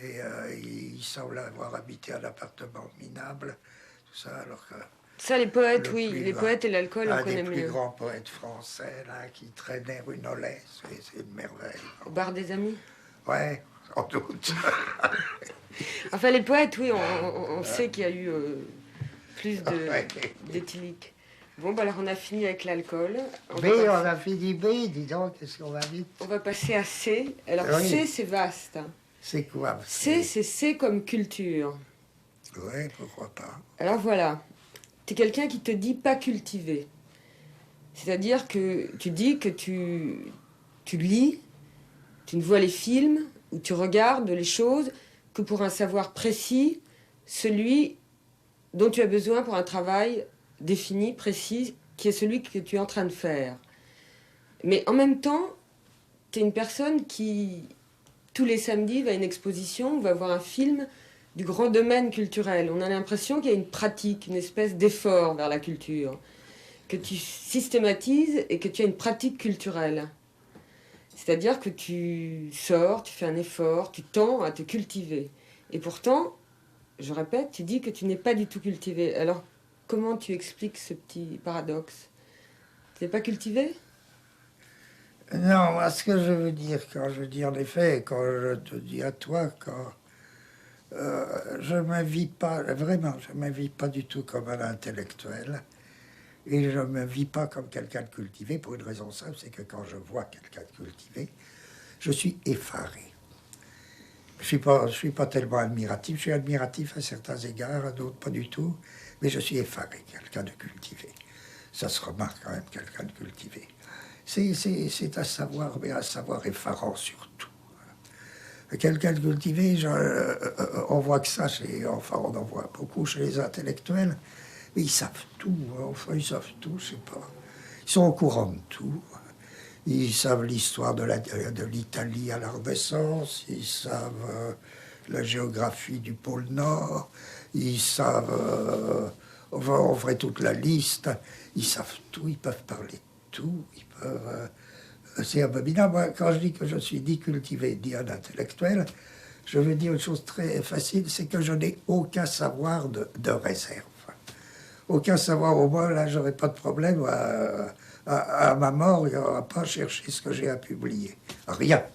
Il semble avoir habité un appartement minable, tout ça, alors que... Ça, les poètes, Le oui. plus Les grand- poètes et l'alcool, on Un connaît des plus mieux. grands poètes français, là, qui traînait rue Nollet, c'est une merveille. Au bar des amis. Ouais, sans doute. Enfin, les poètes, oui, on sait qu'il y a eu plus Ouais. d'éthylique. Bon, bah alors on a fini avec l'alcool. B, on a fini B, dis donc, qu'est-ce qu'on va vite. On va passer à C. Alors Oui. C, c'est vaste. C'est quoi? C, c'est C comme culture. Ouais, pourquoi pas. Alors voilà, tu es quelqu'un qui te dit pas cultivé. C'est-à-dire que tu dis que tu lis, tu ne vois les films, ou tu regardes les choses que pour un savoir précis, celui dont tu as besoin pour un travail défini, précis, qui est celui que tu es en train de faire. Mais en même temps, tu es une personne qui, tous les samedis, va à une exposition, va voir un film du grand domaine culturel. On a l'impression qu'il y a une pratique, une espèce d'effort vers la culture, que tu systématises et que tu as une pratique culturelle. C'est-à-dire que tu sors, tu fais un effort, tu tends à te cultiver. Et pourtant, je répète, tu dis que tu n'es pas du tout cultivé. Alors, comment tu expliques ce petit paradoxe? Tu n'es pas cultivé? Non, moi, ce que je veux dire, quand je dis en effet, quand je te dis à toi, quand je ne m'invite pas, vraiment, je ne m'invite pas du tout comme un intellectuel. Et je ne me vis pas comme quelqu'un de cultivé pour une raison simple, c'est que quand je vois quelqu'un de cultivé, je suis effaré. Je ne suis pas tellement admiratif, je suis admiratif à certains égards, à d'autres pas du tout, mais je suis effaré, quelqu'un de cultivé. Ça se remarque quand même, quelqu'un de cultivé. C'est un savoir, mais un savoir effarant surtout. Quelqu'un de cultivé, on voit que ça, enfin on en voit beaucoup chez les intellectuels, mais ils savent tout, enfin ils savent tout, je sais pas. Ils sont au courant de tout. Ils savent l'histoire de l'Italie à la Renaissance, ils savent la géographie du pôle Nord, ils savent, on ferait toute la liste, ils savent tout, ils peuvent parler de tout, ils peuvent... c'est abominable. Moi, quand je dis que je suis ni cultivé ni un intellectuel, je veux dire une chose très facile, c'est que je n'ai aucun savoir de réserve. Aucun savoir, au moins, là, j'aurais pas de problème. À ma mort, il n'y aura pas à chercher ce que j'ai à publier. Rien.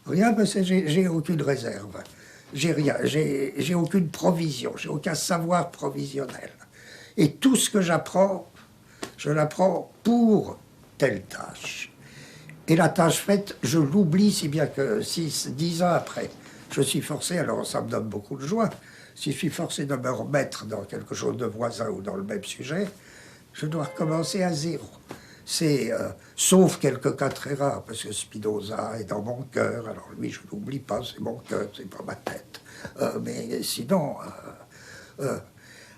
Rien, parce que j'ai aucune réserve. J'ai rien. J'ai aucune provision. J'ai aucun savoir provisionnel. Et tout ce que j'apprends, je l'apprends pour telle tâche. Et la tâche faite, je l'oublie, si bien que 10 ans après, je suis forcé, alors ça me donne beaucoup de joie, si je suis forcé de me remettre dans quelque chose de voisin ou dans le même sujet, je dois recommencer à zéro. C'est, sauf quelques cas très rares, parce que Spinoza est dans mon cœur, alors lui je l'oublie pas, c'est mon cœur, c'est pas ma tête. Mais sinon...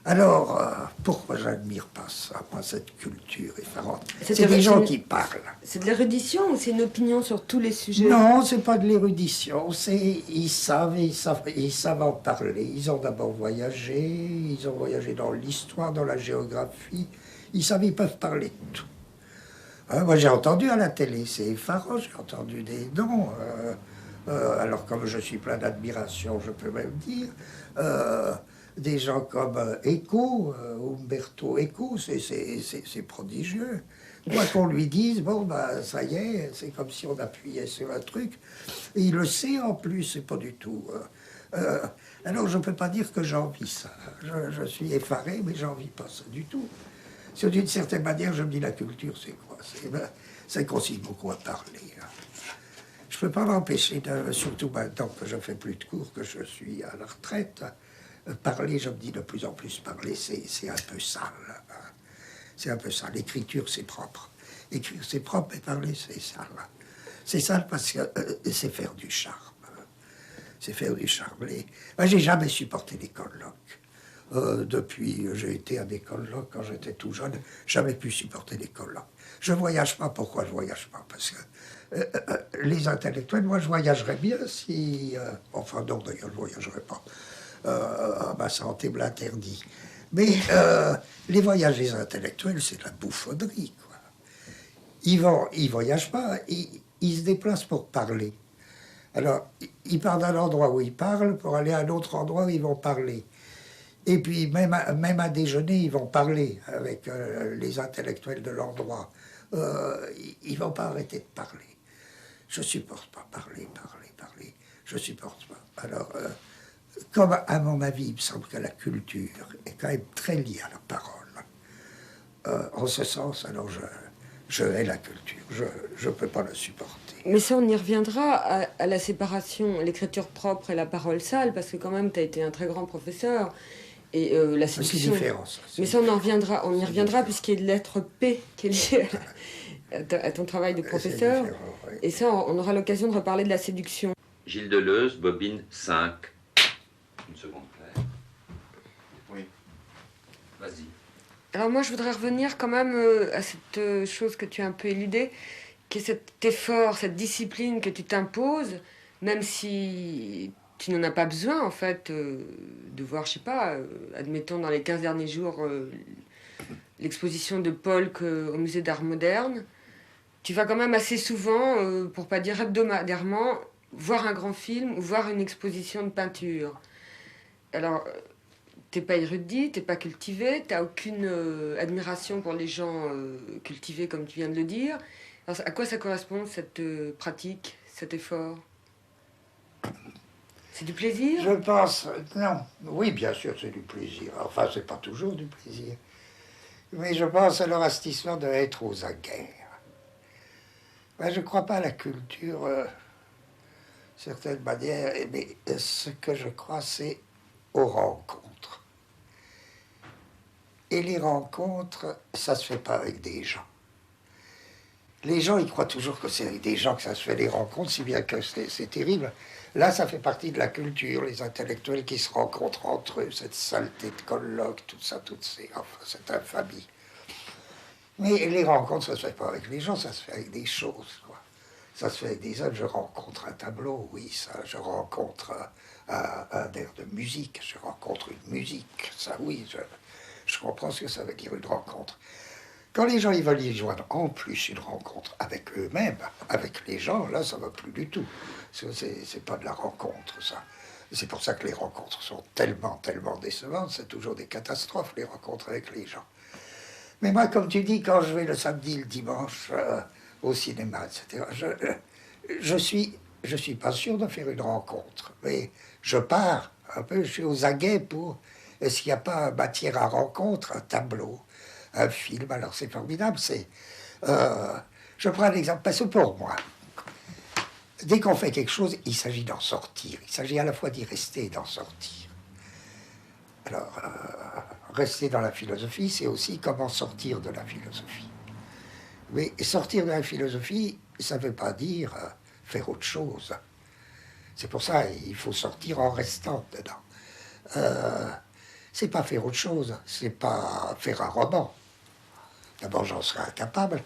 Alors, pourquoi j'admire pas ça, moi, cette culture effarante? C'est des gens qui parlent. C'est de l'érudition ou c'est une opinion sur tous les sujets? Non, c'est pas de l'érudition, ils savent en parler. Ils ont d'abord voyagé, ils ont voyagé dans l'histoire, dans la géographie. Ils savent, ils peuvent parler de tout. Moi, j'ai entendu à la télé, c'est effarant, j'ai entendu des noms. Alors, comme je suis plein d'admiration, je peux même dire... des gens comme Eco, Umberto Eco, c'est prodigieux. Quoi qu'on lui dise, bon, ben, ça y est, c'est comme si on appuyait sur un truc. Et il le sait en plus, c'est pas du tout. Alors je ne peux pas dire que j'envie ça. Je suis effaré, mais j'envie pas ça du tout. C'est d'une certaine manière, je me dis, la culture, c'est quoi? Ça consiste beaucoup à parler. Hein. Je ne peux pas m'empêcher, surtout maintenant que je ne fais plus de cours, que je suis à la retraite, parler, je me dis de plus en plus, parler, c'est un peu sale. Hein. C'est un peu sale. L'écriture, c'est propre. Écrire, c'est propre, mais parler, c'est sale. C'est sale parce que c'est faire du charme. C'est faire du charme. Moi, j'ai jamais supporté les colloques. Depuis, j'ai été à des colloques quand j'étais tout jeune, jamais pu supporter les colloques. Je voyage pas. Pourquoi je voyage pas? Parce que les intellectuels, moi, je voyagerais bien si... enfin, non, d'ailleurs, je voyagerais pas. Ma santé me l'interdit. Mais les voyages des intellectuels, c'est de la bouffonnerie, quoi. Ils voyagent pas, ils se déplacent pour parler. Alors, ils partent d'un endroit où ils parlent pour aller à un autre endroit où ils vont parler. Et puis, même à déjeuner, ils vont parler avec les intellectuels de l'endroit. Ils vont pas arrêter de parler. Je supporte pas parler. Je supporte pas. Alors, comme à mon avis, il me semble que la culture est quand même très liée à la parole. En ce sens, alors je hais la culture. Je peux pas la supporter. Mais ça, on y reviendra à la séparation, l'écriture propre et la parole sale, parce que quand même, tu as été un très grand professeur. Et la C'est séduction. différent, ça. Mais ça, on y reviendra puisqu'il y a de lettre P qui est liée à ton travail de professeur. Oui. Et ça, on aura l'occasion de reparler de la séduction. Gilles Deleuze, bobine 5. Une seconde, Claire. Oui. Vas-y. Alors moi, je voudrais revenir quand même à cette chose que tu as un peu éludée, qui est cet effort, cette discipline que tu t'imposes, même si tu n'en as pas besoin, en fait, de voir, je sais pas, admettons dans les 15 derniers jours, l'exposition de Polk au musée d'art moderne. Tu vas quand même assez souvent, pour pas dire hebdomadairement, voir un grand film ou voir une exposition de peinture. Alors, t'es pas érudit, t'es pas cultivé, t'as aucune admiration pour les gens cultivés, comme tu viens de le dire. Alors, à quoi ça correspond, cette pratique, cet effort? C'est du plaisir? Je pense, non, oui, bien sûr, c'est du plaisir. Enfin, c'est pas toujours du plaisir. Mais je pense alors à cette histoire d'être aux aguets. Ben, je ne crois pas à la culture, certaine manière, mais ce que je crois, c'est aux rencontres. Et les rencontres, ça se fait pas avec des gens. Les gens, ils croient toujours que c'est avec des gens que ça se fait les rencontres, si bien que c'est terrible. Là, ça fait partie de la culture, les intellectuels qui se rencontrent entre eux, cette saleté de colloque, tout ça, enfin, cette infamie. Mais les rencontres, ça ne se fait pas avec les gens, ça se fait avec des choses, quoi. Ça se fait avec des œuvres. Je rencontre un tableau, oui, ça. Je rencontre un air de musique, je rencontre une musique, ça, oui. Je comprends ce que ça veut dire, une rencontre. Quand les gens ils veulent y joindre en plus une rencontre avec eux-mêmes, avec les gens, là, ça ne va plus du tout. C'est pas de la rencontre, ça. C'est pour ça que les rencontres sont tellement décevantes. C'est toujours des catastrophes, les rencontres avec les gens. Mais moi, comme tu dis, quand je vais le samedi, le dimanche, au cinéma, etc., je suis pas sûr de faire une rencontre. Mais je pars un peu, je suis aux aguets pour... Est-ce qu'il n'y a pas matière à rencontre, un tableau, un film? Alors c'est formidable, je prends un exemple, parce que pour moi, dès qu'on fait quelque chose, il s'agit d'en sortir. Il s'agit à la fois d'y rester et d'en sortir. Alors, rester dans la philosophie, c'est aussi comment sortir de la philosophie. Mais sortir de la philosophie, ça ne veut pas dire faire autre chose. C'est pour ça qu'il faut sortir en restant dedans. C'est pas faire autre chose, c'est pas faire un roman. D'abord, j'en serais incapable.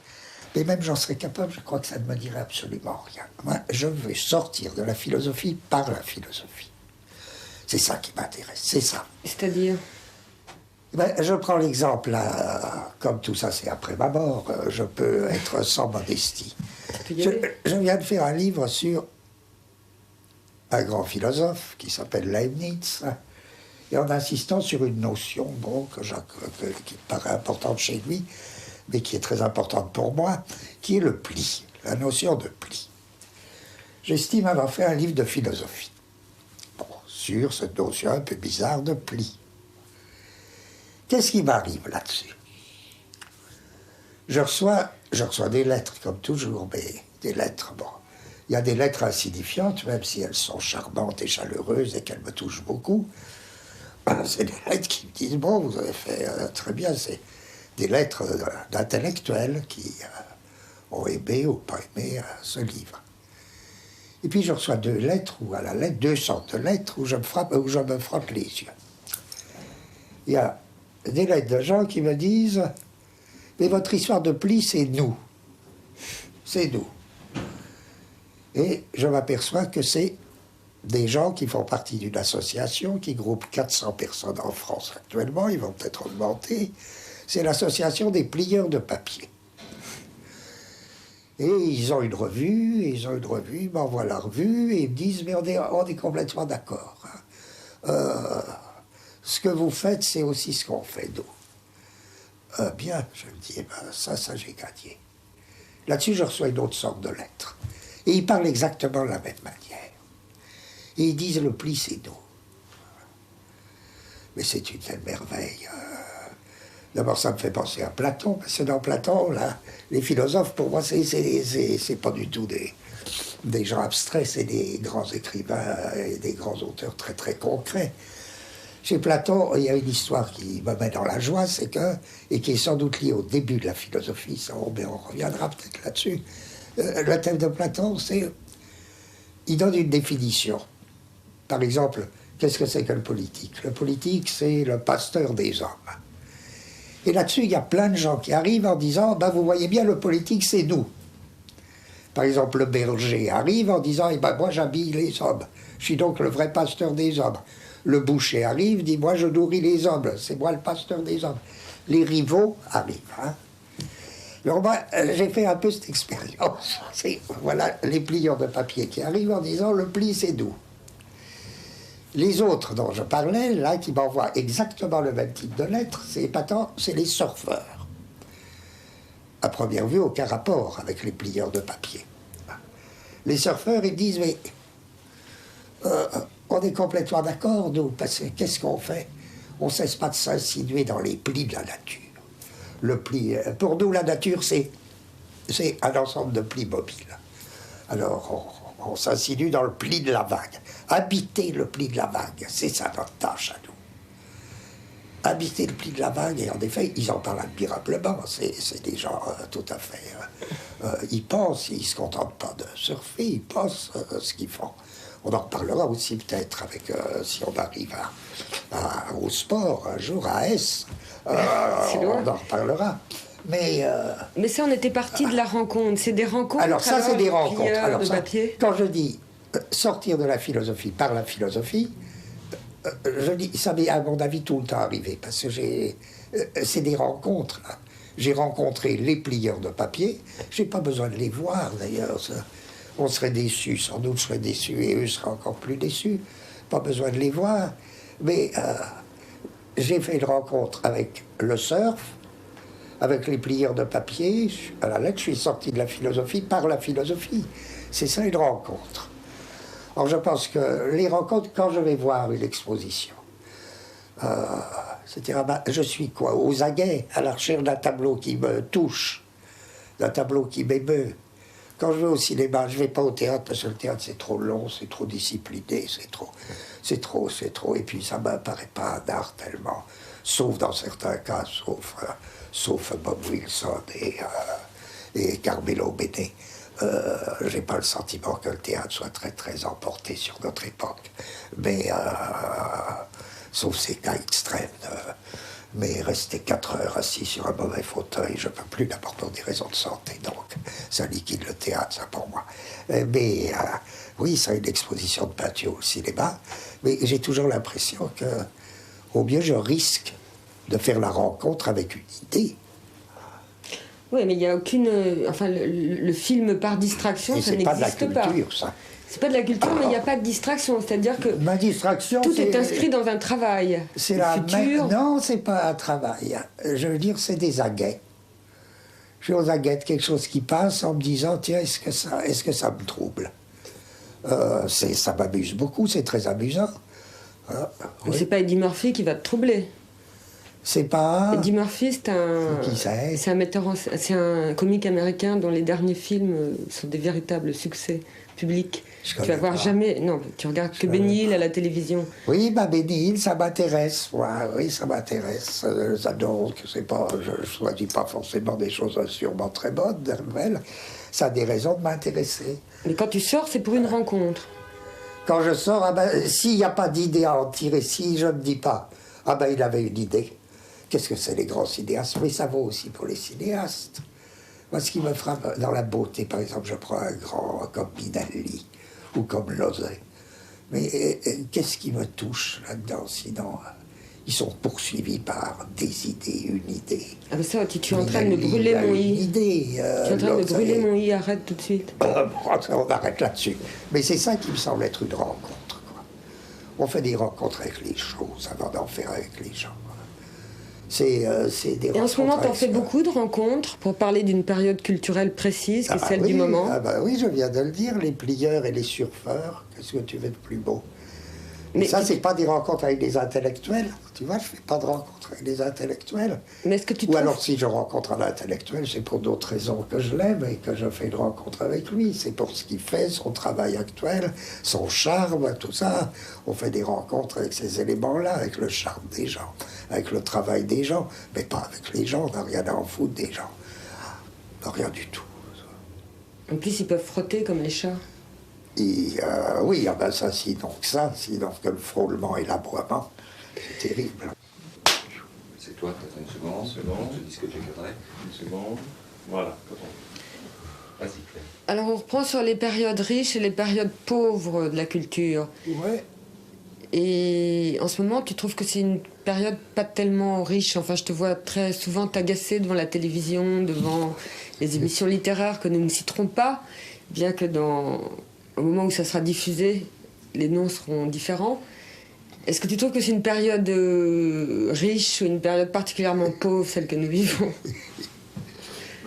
Mais même j'en serais capable, je crois que ça ne me dirait absolument rien. Moi, je veux sortir de la philosophie par la philosophie. C'est ça qui m'intéresse, c'est ça. C'est-à-dire? Ben, je prends l'exemple, comme tout ça c'est après ma mort, je peux être sans modestie. Je viens de faire un livre sur un grand philosophe qui s'appelle Leibniz, et en insistant sur une notion qui paraît importante chez lui, mais qui est très importante pour moi, qui est le pli, la notion de pli. J'estime avoir fait un livre de philosophie, sur cette notion un peu bizarre de pli. Qu'est-ce qui m'arrive là-dessus? Je reçois des lettres, comme toujours, mais des lettres, bon. Il y a des lettres insignifiantes, même si elles sont charmantes et chaleureuses et qu'elles me touchent beaucoup. C'est des lettres qui me disent, bon, vous avez fait très bien, c'est des lettres d'intellectuels qui ont aimé ou pas aimé ce livre. Et puis je reçois deux sortes de lettres où je me frotte les yeux. Il y a des lettres de gens qui me disent, mais votre histoire de pli, c'est nous. C'est nous. Et je m'aperçois que c'est des gens qui font partie d'une association qui groupe 400 personnes en France actuellement, ils vont peut-être augmenter. C'est l'association des plieurs de papier. Et ils ont une revue, ils m'envoient la revue, et ils me disent, mais on est complètement d'accord. Ce que vous faites, c'est aussi ce qu'on fait, nous. Bien, je me dis, eh ben, ça j'ai gagné. Là-dessus, je reçois une autre sorte de lettre. Et ils parlent exactement de la même manière. Et ils disent, le pli, c'est nous. Mais c'est une telle merveille. D'abord, ça me fait penser à Platon, parce que dans Platon, là, les philosophes, pour moi, c'est pas du tout des gens abstraits, c'est des grands écrivains et des grands auteurs très, très concrets. Chez Platon, il y a une histoire qui me met dans la joie, c'est que, et qui est sans doute liée au début de la philosophie, ça, on reviendra peut-être là-dessus. Le thème de Platon, c'est... Il donne une définition. Par exemple, qu'est-ce que c'est que le politique? Le politique, c'est le pasteur des hommes. Et là-dessus, il y a plein de gens qui arrivent en disant, ben, vous voyez bien, le politique, c'est nous. Par exemple, le berger arrive en disant, eh ben, moi, j'habille les hommes. Je suis donc le vrai pasteur des hommes. Le boucher arrive, dit, moi, je nourris les hommes. C'est moi le pasteur des hommes. Les rivaux arrivent. Hein. Alors, moi, j'ai fait un peu cette expérience. Voilà les pliants de papier qui arrivent en disant, le pli, c'est nous. Les autres dont je parlais, là, qui m'envoient exactement le même type de lettre, c'est épatant, c'est les surfeurs. À première vue, aucun rapport avec les plieurs de papier. Les surfeurs, ils disent, mais on est complètement d'accord, nous, parce que qu'est-ce qu'on fait? On ne cesse pas de s'insinuer dans les plis de la nature. Le pli, pour nous, la nature, c'est un ensemble de plis mobiles. Alors, on s'insinue dans le pli de la vague. Habiter le pli de la vague, c'est ça notre tâche à nous. Habiter le pli de la vague, et en effet, ils en parlent admirablement. C'est des gens tout à fait... ils pensent, ils ne se contentent pas de surfer, ils pensent ce qu'ils font. On en reparlera aussi peut-être avec, si on arrive au sport, un jour à S. On en reparlera. Mais ça, on était parti de la rencontre. C'est des rencontres. Alors ça, c'est des rencontres. Alors, de ça, papier. quand je dis sortir de la philosophie par la philosophie, je dis, ça m'est à mon avis tout le temps arrivé, parce que c'est des rencontres. Là. J'ai rencontré les plieurs de papier. J'ai pas besoin de les voir d'ailleurs. On serait déçus, sans doute je serais déçu, et eux seraient encore plus déçus. Pas besoin de les voir. Mais j'ai fait une rencontre avec le surf, avec les plieurs de papier. À la lettre, je suis sorti de la philosophie par la philosophie. C'est ça une rencontre. Alors je pense que les rencontres, quand je vais voir une exposition, c'est-à-dire, je suis quoi? Aux aguets, à la recherche d'un tableau qui me touche, d'un tableau qui m'émeut. Quand je vais au cinéma, je ne vais pas au théâtre, parce que le théâtre c'est trop long, c'est trop discipliné, c'est trop. Et puis ça ne m'apparaît pas un art tellement, sauf dans certains cas, sauf Bob Wilson et Carmelo Bene. J'ai pas le sentiment que le théâtre soit très très emporté sur notre époque, mais sauf ces cas extrêmes. Mais rester 4 heures assis sur un mauvais fauteuil, je ne peux plus, d'abord pour des raisons de santé, donc ça liquide le théâtre, ça pour moi. Mais oui, ça a une exposition de peinture au cinéma, mais j'ai toujours l'impression que, au mieux, je risque de faire la rencontre avec une idée. Oui, mais il n'y a aucune... enfin, le film par distraction, et ça n'existe pas. C'est pas de la culture, ça. C'est pas de la culture, mais il n'y a pas de distraction. C'est-à-dire que ma distraction, tout est inscrit dans un travail. C'est le futur. Non, c'est pas un travail. Je veux dire, c'est des aguets. Je suis aux aguets de quelque chose qui passe en me disant, tiens, est-ce que ça me trouble? Ça m'amuse beaucoup, c'est très amusant. Voilà. Oui. C'est pas Eddie Murphy qui va te troubler. C'est pas... Eddie Murphy, c'est un... Qui c'est? C'est un comique américain dont les derniers films sont des véritables succès publics. Tu vas voir jamais... Non, tu regardes que Benny Hill à la télévision. Oui, Benny Hill, ça m'intéresse. Oui, ça m'intéresse. Donc, c'est pas... Je ne choisis pas forcément des choses sûrement très bonnes, nouvelles. Ça a des raisons de m'intéresser. Mais quand tu sors, c'est pour une rencontre. Quand je sors, s'il n'y a pas d'idée à en tirer, si je ne me dis pas, il avait une idée. Qu'est-ce que c'est les grands cinéastes? Mais ça vaut aussi pour les cinéastes. Moi, ce qui me frappe dans la beauté, par exemple, je prends un grand comme Minelli ou comme Lozé. Mais qu'est-ce qui me touche là-dedans? Sinon, Ils sont poursuivis par des idées, une idée. Ah ben ça, tu es en train de brûler mon Une i. idée. Tu es en train de brûler mon i, arrête tout de suite. On arrête là-dessus. Mais c'est ça qui me semble être une rencontre, quoi. On fait des rencontres avec les choses avant d'en faire avec les gens. C'est des rencontres. Et en ce moment, tu en avec fais ça. beaucoup de rencontres pour parler d'une période culturelle précise, qui est celle oui, du moment. Ah bah oui, je viens de le dire, les plieurs et les surfeurs, qu'est-ce que tu veux de plus beau? Mais ça, c'est pas des rencontres avec des intellectuels. Tu vois, je fais pas de rencontres avec des intellectuels. Mais est-ce que tu Ou trouves... alors, si je rencontre un intellectuel, c'est pour d'autres raisons que je l'aime et que je fais une rencontre avec lui. C'est pour ce qu'il fait, son travail actuel, son charme, tout ça. On fait des rencontres avec ces éléments-là, avec le charme des gens, avec le travail des gens, mais pas avec les gens. On n'a rien à en foutre des gens. Rien du tout. En plus, ils peuvent frotter comme les chats. Et, oui, ah ben ça, sinon que le frôlement et l'aboiement, c'est terrible. C'est toi, t'as une seconde. Je dis ce que tu voudrais. Une seconde. Voilà. Vas-y, Claire. Alors, on reprend sur les périodes riches et les périodes pauvres de la culture. Ouais. Et en ce moment, tu trouves que c'est une période pas tellement riche. Enfin, je te vois très souvent t'agacer devant la télévision, devant les émissions littéraires que nous ne citerons pas, bien que au moment où ça sera diffusé, les noms seront différents. Est-ce que tu trouves que c'est une période riche ou une période particulièrement pauvre, celle que nous vivons?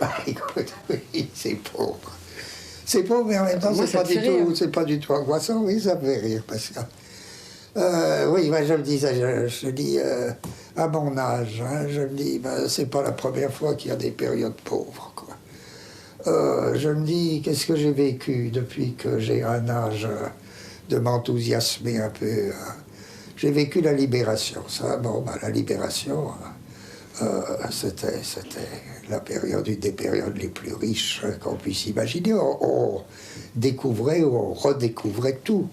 Bah écoute, oui, c'est pauvre. C'est pauvre, mais en même temps, Moi, c'est pas du tout angoissant. Oui, ça me fait rire, parce que... oui, moi, je le disais, je dis, à mon âge, hein, je me dis, ben, c'est pas la première fois qu'il y a des périodes pauvres, quoi. Je me dis, qu'est-ce que j'ai vécu depuis que j'ai un âge de m'enthousiasmer un peu. J'ai vécu la libération. Ça, bon, ben, la libération, c'était la période, une des périodes les plus riches qu'on puisse imaginer. On découvrait ou on redécouvrait tout.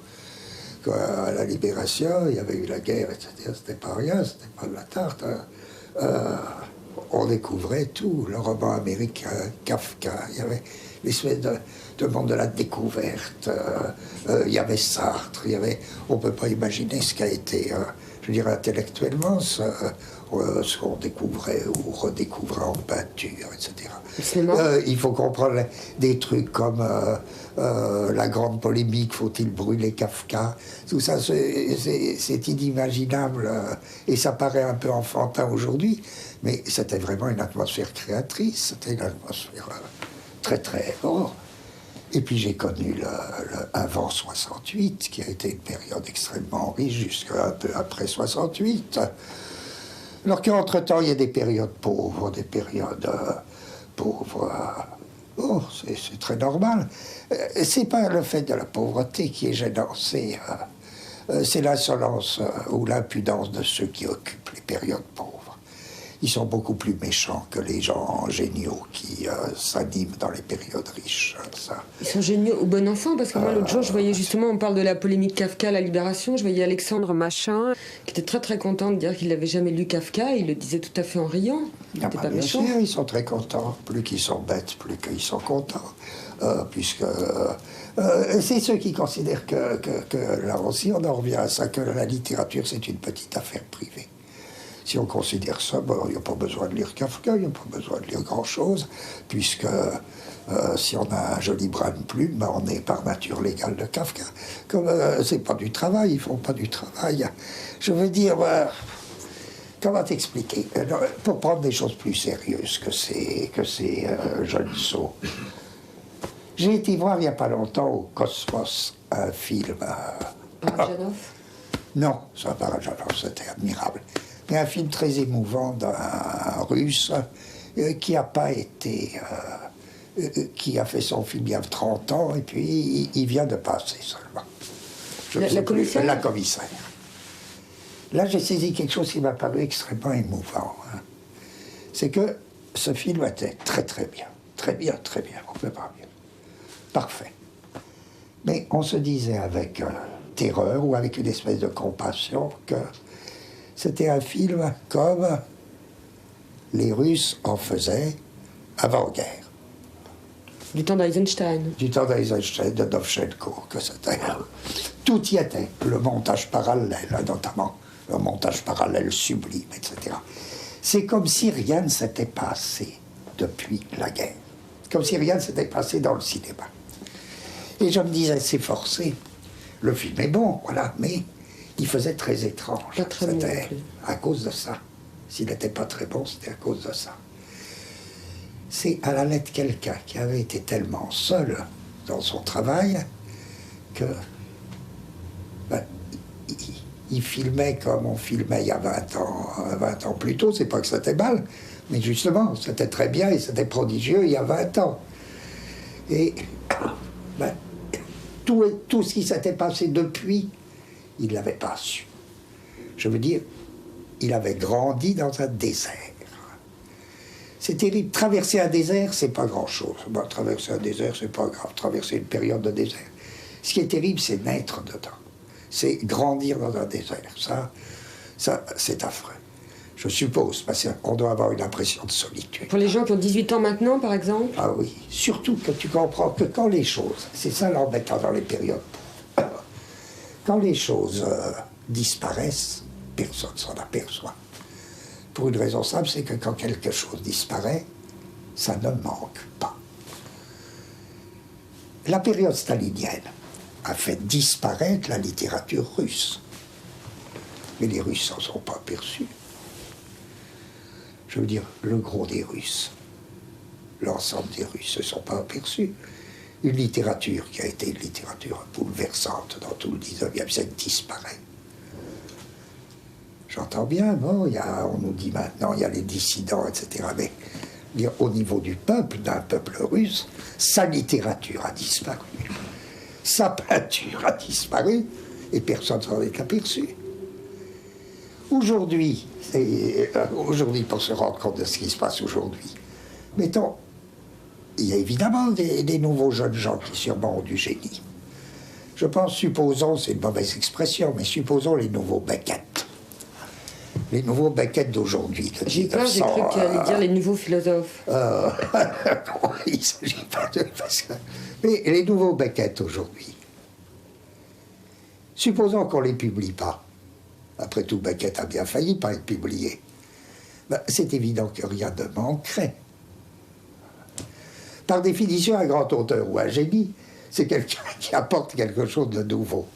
À la libération, il y avait eu la guerre, etc. C'était pas rien, c'était pas de la tarte. On découvrait tout, le roman américain, Kafka, il y avait l'espèce de monde de la découverte, il y avait Sartre, on ne peut pas imaginer ce qu'a été, je veux dire, intellectuellement, ce qu'on découvrait ou redécouvrait en peinture, etc. Il faut comprendre des trucs comme la grande polémique, faut-il brûler Kafka? Tout ça, c'est inimaginable et ça paraît un peu enfantin aujourd'hui, mais c'était vraiment une atmosphère créatrice, c'était une atmosphère très très forte. Et puis j'ai connu le avant 68, qui a été une période extrêmement riche jusqu'à un peu après 68. Alors qu'entre-temps, il y a des périodes pauvres, des périodes pauvres. Oh, c'est très normal. C'est pas le fait de la pauvreté qui est gênant, c'est l'insolence ou l'impudence de ceux qui occupent les périodes pauvres. Ils sont beaucoup plus méchants que les gens géniaux qui s'animent dans les périodes riches. Ça. Ils sont géniaux au bon enfant, parce que moi, l'autre jour, je voyais justement, on parle de la polémique Kafka, la Libération, je voyais Alexandre Machin, qui était très très content de dire qu'il n'avait jamais lu Kafka, il le disait tout à fait en riant. Il n'était pas bien méchant. sûr, ils sont très contents. Plus qu'ils sont bêtes, plus qu'ils sont contents. Puisque c'est ceux qui considèrent que là aussi, on en revient à ça, que la littérature, c'est une petite affaire privée. Si on considère ça, bon, il n'y a pas besoin de lire Kafka, il n'y a pas besoin de lire grand-chose, puisque si on a un joli bras de plume, ben, on est par nature légal de Kafka. Comme c'est pas du travail, ils font pas du travail. Je veux dire, comment t'expliquer? Pour prendre des choses plus sérieuses que ces jeunes sots. J'ai été voir il n'y a pas longtemps au Cosmos un film. Parajanov? Non, ça Parajanov, c'était admirable. Mais un film très émouvant d'un Russe qui a pas été... qui a fait son film il y a 30 ans, et puis il vient de passer seulement. La commissaire? La commissaire. Là, j'ai saisi quelque chose qui m'a paru extrêmement émouvant. Hein. C'est que ce film était très très bien. Très bien, très bien. On peut pas mieux. Parfait. Mais on se disait avec terreur ou avec une espèce de compassion que c'était un film comme les Russes en faisaient avant-guerre. Du temps d'Eisenstein. Du temps d'Eisenstein, de Dovchenko, que c'était. Tout y était. Le montage parallèle, notamment. un montage parallèle sublime, etc. C'est comme si rien ne s'était passé depuis la guerre. Comme si rien ne s'était passé dans le cinéma. Et je me disais, c'est forcé. Le film est bon, voilà, mais il faisait très étrange. Pas très bon non C'était plus. à cause de ça. S'il n'était pas très bon, c'était à cause de ça. C'est à la lettre quelqu'un qui avait été tellement seul dans son travail que ben, il filmait comme on filmait il y a 20 ans plus tôt. C'est pas que c'était mal, mais justement, c'était très bien et c'était prodigieux il y a 20 ans. Et ben, tout ce qui s'était passé depuis, il ne l'avait pas su. Je veux dire, il avait grandi dans un désert. C'est terrible. Traverser un désert, c'est pas grand-chose. Bon, traverser un désert, c'est pas grave. Traverser une période de désert. Ce qui est terrible, c'est naître dedans. C'est grandir dans un désert. Ça c'est affreux. Je suppose, parce qu'on doit avoir une impression de solitude. Pour les gens qui ont 18 ans maintenant, par exemple? Ah oui. Surtout que tu comprends que quand les choses... C'est ça l'embêtant dans les périodes. Quand les choses disparaissent, personne s'en aperçoit. Pour une raison simple, c'est que quand quelque chose disparaît, ça ne manque pas. La période stalinienne a fait disparaître la littérature russe. Mais les Russes s'en sont pas aperçus. Je veux dire, le gros des Russes, l'ensemble des Russes ne se sont pas aperçus. Une littérature qui a été une littérature bouleversante dans tout le 19e siècle disparaît. J'entends bien, bon, on nous dit maintenant, il y a les dissidents, etc. Mais au niveau du peuple, d'un peuple russe, sa littérature a disparu. Sa peinture a disparu et personne ne s'en est aperçu. Aujourd'hui, pour se rendre compte de ce qui se passe aujourd'hui, mettons, il y a évidemment des nouveaux jeunes gens qui sûrement ont du génie. Je pense, supposons, c'est une mauvaise expression, mais supposons les nouveaux Beckett. Les nouveaux Beckett d'aujourd'hui. J'ai peur, j'ai cru que tu allais dire les nouveaux philosophes. Il ne s'agit pas de... Mais les nouveaux Beckett aujourd'hui, supposons qu'on ne les publie pas. Après tout, Beckett a bien failli pas être publié. Ben, c'est évident que rien ne manquerait. Par définition, un grand auteur ou un génie, c'est quelqu'un qui apporte quelque chose de nouveau.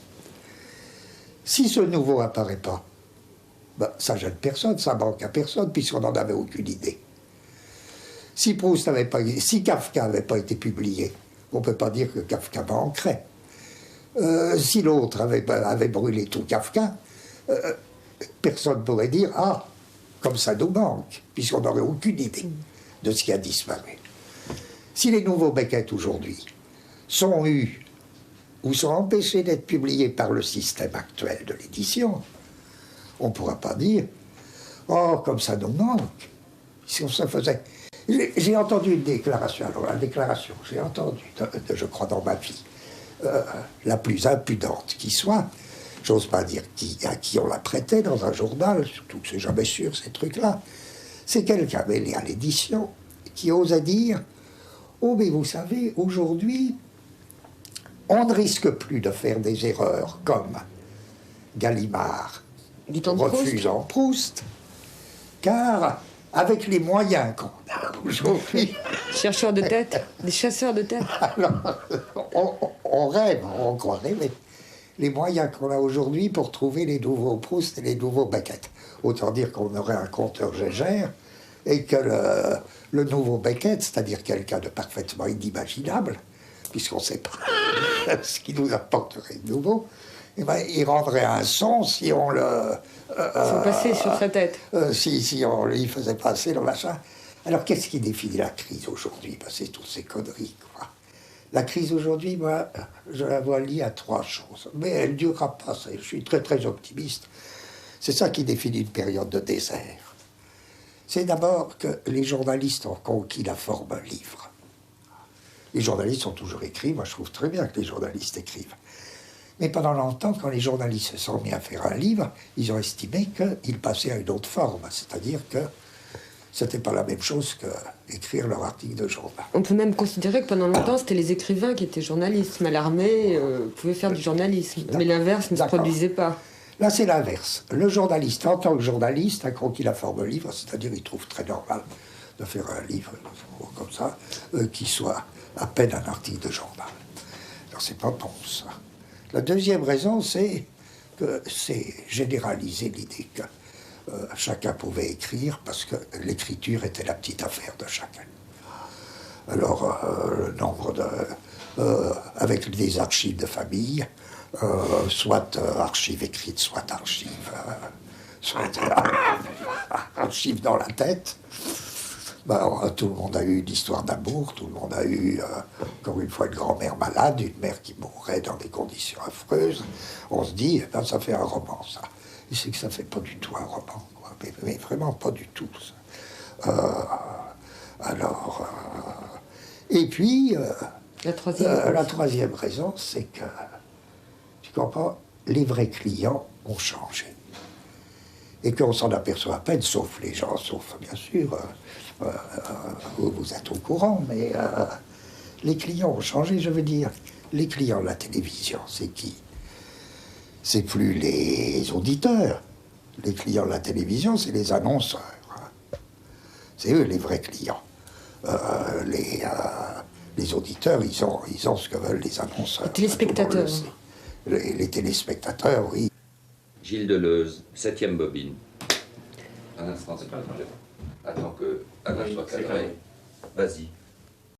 Si ce nouveau apparaît pas, ben, ça gêne personne, ça manque à personne, puisqu'on n'en avait aucune idée. Si Kafka n'avait pas été publié, on ne peut pas dire que Kafka manquerait. Si l'autre avait brûlé tout Kafka, personne ne pourrait dire « Ah, comme ça nous manque », puisqu'on n'aurait aucune idée de ce qui a disparu. Si les nouveaux Beckett aujourd'hui sont eus ou sont empêchés d'être publiés par le système actuel de l'édition, on ne pourra pas dire « Oh, comme ça nous manque ». Si on se faisait... J'ai entendu une déclaration, alors la déclaration, j'ai entendu, je crois dans ma vie, la plus impudente qui soit, j'ose pas dire à qui on la prêtait dans un journal, surtout que c'est jamais sûr ces trucs-là, c'est quelqu'un mêlé à l'édition qui osait dire « Oh, mais vous savez, aujourd'hui, on ne risque plus de faire des erreurs comme Gallimard refusant Proust, car avec les moyens qu'on a aujourd'hui... » Chercheurs de tête, des chasseurs de tête. Alors, on rêve, on croirait, mais les moyens qu'on a aujourd'hui pour trouver les nouveaux Proust et les nouveaux Beckett. Autant dire qu'on aurait un compteur Gégère et que le nouveau Beckett, c'est-à-dire quelqu'un de parfaitement inimaginable, puisqu'on ne sait pas ce qui nous apporterait de nouveau, eh ben, il rendrait un son si on le... Faut passer sur sa tête. Si on lui faisait passer le machin. Alors, qu'est-ce qui définit la crise aujourd'hui? Ben, c'est toutes ces conneries, quoi. La crise aujourd'hui, moi, je la vois liée à 3 choses. Mais elle ne durera pas, je suis très très optimiste. C'est ça qui définit une période de désert. C'est d'abord que les journalistes ont conquis la forme livre. Les journalistes ont toujours écrit, moi je trouve très bien que les journalistes écrivent. Mais pendant longtemps, quand les journalistes se sont mis à faire un livre, ils ont estimé qu'ils passaient à une autre forme, c'est-à-dire que c'était pas la même chose qu'écrire leur article de journal. On peut même considérer que pendant longtemps, c'était les écrivains qui étaient journalistes. Mallarmé pouvait faire du journalisme, mais l'inverse ne se produisait pas. Là, c'est l'inverse. Le journaliste, en tant que journaliste, a conquis la forme livre, c'est-à-dire il trouve très normal de faire un livre comme ça, qui soit à peine un article de journal. Alors, c'est pas bon, ça. La deuxième raison, c'est que c'est généraliser l'idée que chacun pouvait écrire, parce que l'écriture était la petite affaire de chacun. Alors, le nombre de... avec des archives de famille, soit archives écrites, soit archives dans la tête. Ben, tout le monde a eu une histoire d'amour, tout le monde a eu, encore une fois, une grand-mère malade, une mère qui mourrait dans des conditions affreuses. On se dit, eh ben, ça fait un roman, ça. Et c'est que ça fait pas du tout un roman, quoi. Mais vraiment pas du tout, ça. Et puis, la troisième raison, c'est que, tu comprends, les vrais clients ont changé. Et qu'on s'en aperçoit à peine, sauf les gens, sauf bien sûr, vous êtes au courant, mais les clients ont changé, je veux dire. Les clients de la télévision, c'est qui? C'est plus les auditeurs. Les clients de la télévision, c'est les annonceurs. C'est eux les vrais clients. Les auditeurs, ils ont ce que veulent les annonceurs. Les téléspectateurs. Les téléspectateurs, oui. Gilles Deleuze, 7e bobine. Un instant, c'est pas grave. Attends que Anna soit cadrée. Vas-y.